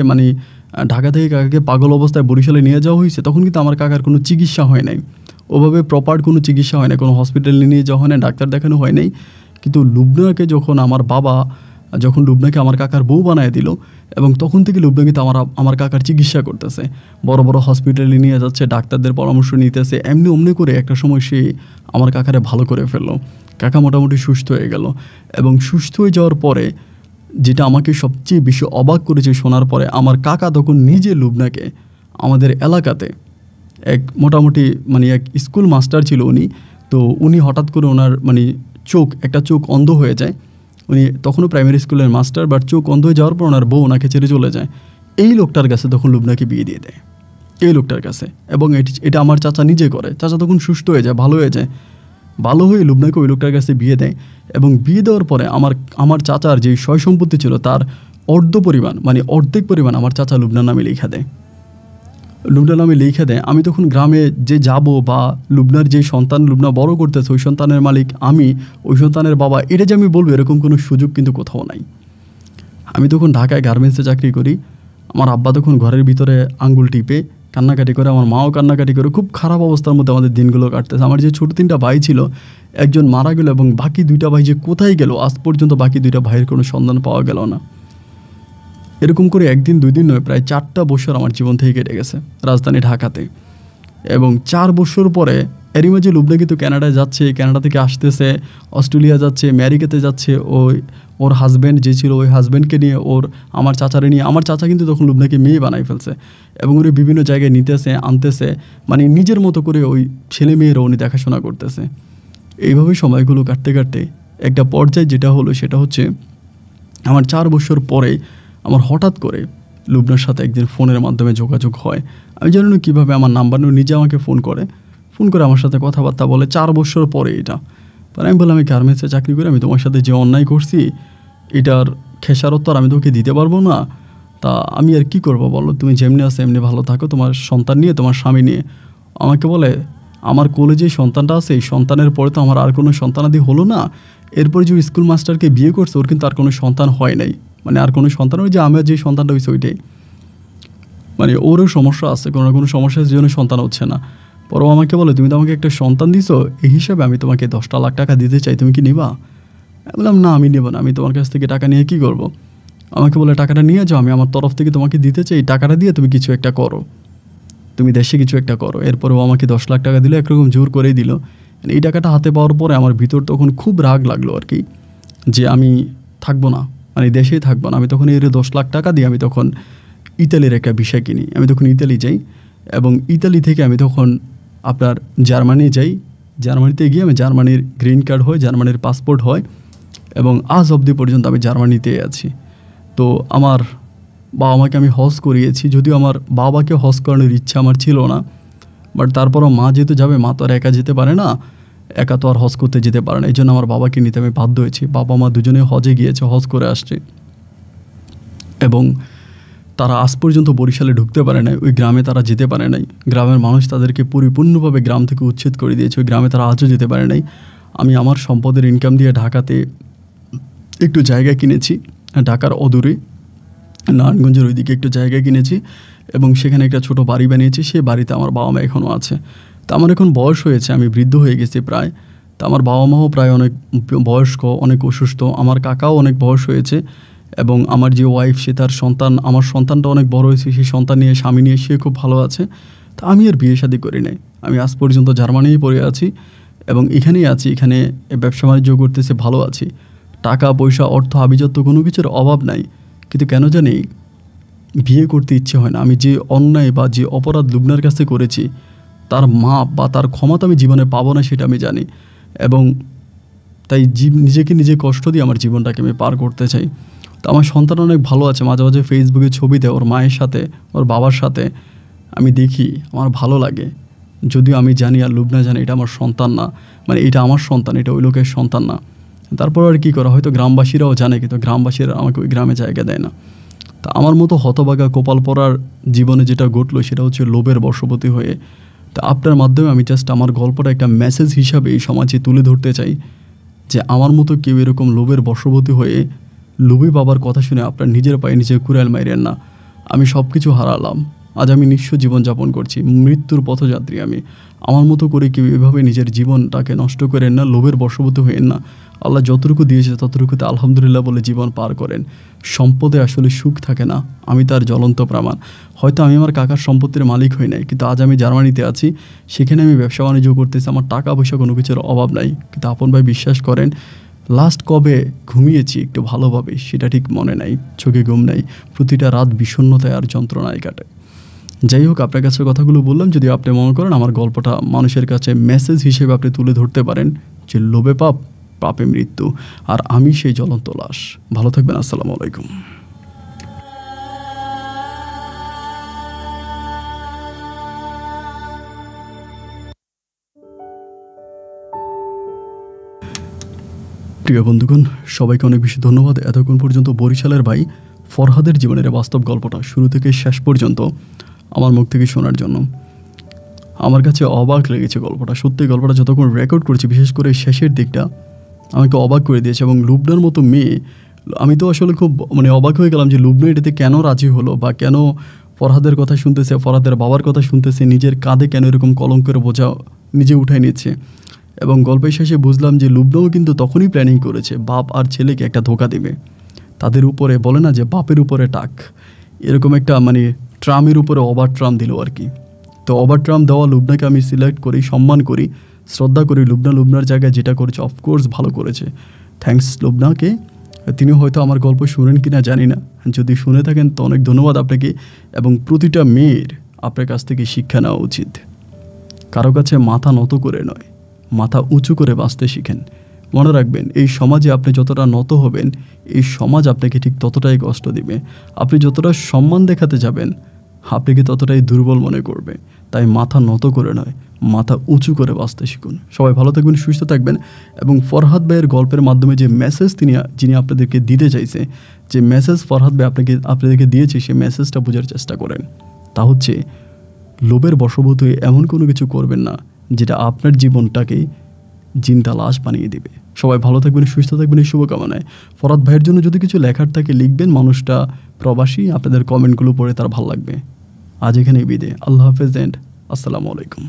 ঢাকা থেকে কাকাকে পাগল অবস্থায় বরিশালে নিয়ে যাওয়া হয়েছে, তখন কিন্তু আমার কাকার কোনো চিকিৎসা হয় নাই, ওভাবে প্রপার কোনো চিকিৎসা হয় নাই, কোনো হসপিটালে নিয়ে যাওয়া হয় নাই, ডাক্তার দেখানো হয় নাই। কিন্তু লুবনাকে যখন আমার বাবা লুবনাকে আমার কাকার বউ বানায় দিল, এবং তখন থেকে লুবনাকে তো আমার কাকার চিকিৎসা করতেছে, বড় বড় হসপিটালে নিয়ে যাচ্ছে, ডাক্তারদের পরামর্শ নিতেছে। এমনি অমনি করে একটা সময় সে আমার কাকারে ভালো করে ফেললো। কাকা মোটামুটি সুস্থ হয়ে গেল। এবং সুস্থ হয়ে যাওয়ার পরে যেটা আমাকে সবচেয়ে বেশি অবাক করেছে শোনার পরে, আমার কাকা তখন নিজে লুবনাকে আমাদের এলাকাতে মোটামুটি এক স্কুল মাস্টার ছিল উনি। তো উনি হঠাৎ করে ওনার একটা চোখ অন্ধ হয়ে যায়। উনি তখনও প্রাইমারি স্কুলের মাস্টার, বাট চোখ অন্ধ হয়ে যাওয়ার পর ওনার বউ ওনাকে ছেড়ে চলে যায়। এই লোকটার কাছে তখন লুবনাকে বিয়ে দিয়ে দেয়, এই লোকটার কাছে। এবং এটা আমার চাচা নিজে করে। চাচা তখন সুস্থ হয়ে যায়, ভালো হয়ে যায়, ভালো হয়ে লুবনাকে ওই লোকটার কাছে বিয়ে দেয়। এবং বিয়ে দেওয়ার পরে আমার চাচার যে সয় সম্পত্তি ছিল তার অর্ধেক পরিমাণ আমার চাচা লুবনার নামে লেখা দেয়। আমি তখন গ্রামে যে যাব, বা লুবনার যে সন্তান লুবনা বড় করতেছে ওই সন্তানের মালিক আমি, ওই সন্তানের বাবা, এটা যে আমি বলবো এরকম কোনো সুযোগ কিন্তু কোথাও নাই। আমি তখন ঢাকায় গার্মেন্টসে চাকরি করি। আমার আব্বা তখন ঘরের ভিতরে আঙ্গুল টিপে কান্নাকাটি করে, আমার মাও কান্নাকাটি করে। খুব খারাপ অবস্থার মধ্যে আমাদের দিনগুলো কাটতেছে। আমার যে ছোটো 3টা ভাই ছিল, একজন মারা গেল এবং বাকি 2টা ভাই যে কোথায় গেল আজ পর্যন্ত বাকি 2টা ভাইয়ের কোনো সন্ধান পাওয়া গেল না। এরকম করে 1 দিন 2 দিন নয়, প্রায় 4টা বছর আমার জীবন থেকে কেটে গেছে রাজধানী ঢাকাতে। এবং 4 বছর পরে এরই মাঝে লুবনা কিন্তু ক্যানাডায় যাচ্ছে, ক্যানাডা থেকে আসতেছে, অস্ট্রেলিয়া যাচ্ছে, আমেরিকাতে যাচ্ছে। ওর হাজব্যান্ড যে ছিল ওই হাজব্যান্ডকে নিয়ে, আমার চাচারে নিয়ে। আমার চাচা কিন্তু তখন লুবনাকে মেয়ে বানাই ফেলছে এবং উনি বিভিন্ন জায়গায় নিতেছে আনতেছে, মানে নিজের মতো করে ওই ছেলে মেয়েরা উনি দেখাশোনা করতেছে। এইভাবে সময়গুলো কাটতে কাটতে একটা পর্যায়ে যেটা হলো সেটা হচ্ছে আমার 4 বছর পরে আমার হঠাৎ করে লুবনার সাথে একদিন ফোনের মাধ্যমে যোগাযোগ হয়। আমি জানি না কীভাবে আমার নাম্বার নিয়ে নিজে আমাকে ফোন করে আমার সাথে কথাবার্তা বলে 4 বছর পরে এটা। আমি বললাম আমি গার্মেন্টসে চাকরি করি, আমি তোমার সাথে যে অন্যায় করছি এটার খেসারত তো আর আমি তোকে দিতে পারবো না। তা আমি আর কি করবো বলো, তুমি যেমনি আসো এমনি ভালো থাকো, তোমার সন্তান নিয়ে, তোমার স্বামী নিয়ে। আমাকে বলে আমার কোলে যে সন্তানটা আছে এই সন্তানের পরে তো আমার আর কোনো সন্তানাদি হলো না। এরপরে যে স্কুল মাস্টারকে বিয়ে করছে ওর কিন্তু আর কোনো সন্তান হয় নাই, মানে আর কোনো সন্তান, ওই যে আমার যে সন্তানটা হয়েছে ওইটাই, মানে ওরও সমস্যা আছে, কোনো না কোনো সমস্যার জন্য সন্তান হচ্ছে না। পরেও আমাকে বলে তুমি তো আমাকে একটা সন্তান দিছো, এই হিসাবে আমি তোমাকে 10টা লাখ টাকা দিতে চাই, তুমি কি নিবা? আমি বললাম না আমি নেব না, আমি তোমার কাছ থেকে টাকা নিয়ে কী করবো? আমাকে বলে টাকাটা নিয়ে যাও, আমি আমার তরফ থেকে তোমাকে দিতে চাই, টাকাটা দিয়ে তুমি কিছু একটা করো, তুমি দেশে কিছু একটা করো। এরপরেও আমাকে 10 লাখ টাকা দিল, একরকম জোর করেই দিল। এই টাকাটা হাতে পাওয়ার পরে আমার ভিতর তখন খুব রাগ লাগলো আর কি, যে আমি থাকবো না, মানে দেশেই থাকবো না। আমি তখন এর 10 লাখ টাকা দিয়ে আমি তখন ইতালির একটা ভিসা কিনি। আমি তখন ইতালি যাই এবং ইতালি থেকে আমি তখন আপনার জার্মানি যাই। জার্মানিতে গিয়ে আমি জার্মানির গ্রিন কার্ড হয়, জার্মানির পাসপোর্ট হয় এবং আজ অবধি পর্যন্ত আমি জার্মানিতে আছি। তো আমার বাবা মাকে আমি হজ করিয়েছি, যদিও আমার বাবাকে হজ করানোর ইচ্ছা আমার ছিল না, বাট তারপরও মা যেহেতু যাবে, মা তো আর একা যেতে পারে না, একা তো আর হজ করতে যেতে পারে না। এই জন্য আমার বাবাকে নিতে আমি বাধ্য হয়েছি। বাবা মা দুজনে হজে গিয়েছে, হজ করে আসছে এবং তারা আজ পর্যন্ত বরিশালে ঢুকতে পারে নাই, ওই গ্রামে তারা যেতে পারে নাই। গ্রামের মানুষ তাদেরকে পরিপূর্ণভাবে গ্রাম থেকে উচ্ছেদ করে দিয়েছে, ওই গ্রামে তারা আজও যেতে পারে নাই। আমি আমার সম্পদের ইনকাম দিয়ে ঢাকাতে একটু জায়গা কিনেছি, ঢাকার অদূরে নারায়ণগঞ্জের ওইদিকে একটু জায়গা কিনেছি এবং সেখানে একটা ছোট বাড়ি বানিয়েছি। সেই বাড়িতে আমার বাবা মা এখনও আছে। তা আমার এখন বয়স হয়েছে, আমি বৃদ্ধ হয়ে গেছি প্রায়। তা আমার বাবা মাও প্রায় অনেক বয়স্ক, অনেক অসুস্থ। আমার কাকাও অনেক বয়স হয়েছে এবং আমার যে ওয়াইফ সে তার সন্তান, আমার সন্তানটা অনেক বড় হয়েছে, সেই সন্তান নিয়ে স্বামী নিয়ে সে খুব ভালো আছে। তা আমি আর বিয়ে শাদী করি নাই, আমি আজ পর্যন্ত জার্মানিই পড়ে আছি এবং এখানেই আছি, এখানে ব্যবসা বাণিজ্য করতেছে, ভালো আছি। টাকা পয়সা অর্থ আভিজাত্য কোনো কিছুর অভাব নাই, কিন্তু কেন জানি বিয়ে করতে ইচ্ছে হয় না। আমি যে অন্যায় বা যে অপরাধ লুবনার কাছে করেছি তার মাপ বা তার ক্ষমতা আমি জীবনে পাবো না সেটা আমি জানি এবং তাই নিজেকে নিজে কষ্ট দিয়ে আমার জীবনটাকে আমি পার করতে চাই। তো আমার সন্তান অনেক ভালো আছে, মাঝে মাঝে ফেসবুকে ছবি দেয় ওর মায়ের সাথে, ওর বাবার সাথে, আমি দেখি আমার ভালো লাগে। যদিও আমি জানি আর লুবনা জানি এটা আমার সন্তান না, মানে এটা আমার সন্তান, এটা ওই লোকের সন্তান না। তারপর আর কী করা, হয়তো গ্রামবাসীরাও জানে, কিন্তু গ্রামবাসীরা আমাকে ওই গ্রামে জায়গা দেয় না। তা আমার মতো হতভাগা কপাল পড়ার জীবনে যেটা ঘটলো সেটা হচ্ছে লোভের বশবর্তী হয়ে। তা আপনার মাধ্যমে আমি জাস্ট আমার গল্পটা একটা মেসেজ হিসাবে এই সমাজে তুলে ধরতে চাই যে আমার মতো কেউ এরকম লোভের বশবর্তী হয়ে লোভী বাবার কথা শুনে আপনার নিজের পায়ে নিজে কুড়াল মাইরেন না। আমি সব কিছু হারালাম, আজ আমি নিঃস্ব জীবনযাপন করছি, মৃত্যুর পথযাত্রী আমি। আমার মতো করে কেউ এভাবে নিজের জীবনটাকে নষ্ট করেন না, লোভের বশবর্তী হয়েন না। আল্লাহ যতটুকু দিয়েছে ততটুকুতে আলহামদুলিল্লাহ বলে জীবন পার করেন। সম্পদে আসলে সুখ থাকে না, আমি তার জ্বলন্ত প্রমাণ। হয়তো আমি আমার কাকার সম্পত্তির মালিক হই নাই, কিন্তু আজ আমি জার্মানিতে আছি, সেখানে আমি ব্যবসা বাণিজ্য করতেছি, আমার টাকা পয়সা কোনো কিছুর অভাব নাই। কিন্তু আপন ভাই বিশ্বাস করেন, লাস্ট কবে ঘুমিয়েছি একটু ভালোভাবে সেটা ঠিক মনে নাই, চোখে ঘুম নাই, প্রতিটা রাত বিষণ্ণতায় আর যন্ত্রণায় কাটে। যাই হোক, আপনার কাছে কথাগুলো বললাম, যদি আপনি মনে করেন আমার গল্পটা মানুষের কাছে মেসেজ হিসেবে আপনি তুলে ধরতে পারেন যে লোভে পাপ, পাপে মৃত্যু, আর আমি সেই জ্বলন্ত লাশ। ভালো থাকবেন, আসসালামু আলাইকুম। প্রিয় বন্ধুগণ, সবাইকে অনেক বেশি ধন্যবাদ এতক্ষণ পর্যন্ত বরিশালের ভাই ফরহাদের জীবনের বাস্তব গল্পটা শুরু থেকে শেষ পর্যন্ত আমার মুখ থেকে শোনার জন্য। আমার কাছে অবাক লেগেছে গল্পটা, সত্যি গল্পটা যতক্ষণ রেকর্ড করছি, বিশেষ করে শেষের দিকটা আমাকে অবাক করে দিয়েছে। এবং লুবনার মতো মেয়ে আমি তো আসলে খুব মানে অবাক হয়ে গেলাম যে লুবনা এটাতে কেন রাজি হলো বা কেন ফরহাদের কথা শুনতেছে, ফরহাদের বাবার কথা শুনতেছে, নিজের কাঁধে কেন এরকম কলঙ্কের বোঝা নিজে উঠায় নিচ্ছে। এবং গল্পের শেষে বুঝলাম যে লুবনাও কিন্তু তখনই প্ল্যানিং করেছে বাপ আর ছেলেকে একটা ধোঁকা দেবে। তাদের উপরে বলে না যে বাপের উপরে টাক, এরকম একটা মানে ট্রামের উপরে ওভার ট্রাম দিল আর কি। তো ওভার ট্রাম দেওয়া লুবনাকে আমি সিলেক্ট করি, সম্মান করি, শ্রদ্ধা করি। লুবনার জায়গায় যেটা করেছে অফকোর্স ভালো করেছে, থ্যাঙ্কস লুবনাকে। তিনি হয়তো আমার গল্প শুনেন কিনা জানি না, যদি শুনে থাকেন তো অনেক ধন্যবাদ আপনাকে। এবং প্রতিটা মেয়ের আপনার কাছ থেকে শিক্ষা নেওয়া উচিত, কারো কাছে মাথা নত করে নয়, মাথা উঁচু করে বাঁচতে শিখেন। মনে রাখবেন, এই সমাজে আপনি যতটা নত হবেন, এই সমাজ আপনাকে ঠিক ততটাই কষ্ট দিবে। আপনি যতটা সম্মান দেখাতে যাবেন, আপনাকে ততটাই দুর্বল মনে করবে। তাই মাথা নত করে নয়, মাথা উঁচু করে বাঁচতে শিখুন। সবাই ভালো থাকবেন, সুস্থ থাকবেন। এবং ফরহাদ ভাইয়ের গল্পের মাধ্যমে যে মেসেজ যিনি আপনাদেরকে দিতে চাইছে, যে মেসেজ ফরহাদ ভাই আপনাদেরকে দিয়েছে, সেই মেসেজটা বোঝার চেষ্টা করেন। তা হচ্ছে, লোভের বশবর্তী হয়ে এমন কোনো কিছু করবেন না যেটা আপনার জীবনটাকে জিন্দা লাশ বানিয়ে দেবে। সবাই ভালো থাকবেন, সুস্থ থাকবেন, এই শুভকামনায়। ফরহাদ ভাইয়ের জন্য যদি কিছু লেখার থাকে লিখবেন। মানুষটা প্রবাসী, আপনাদের কমেন্টগুলো পড়ে তার ভালো লাগবে। আজ এখানেই বিদায়। আল্লাহ হাফেজ এন্ড আসসালামু আলাইকুম।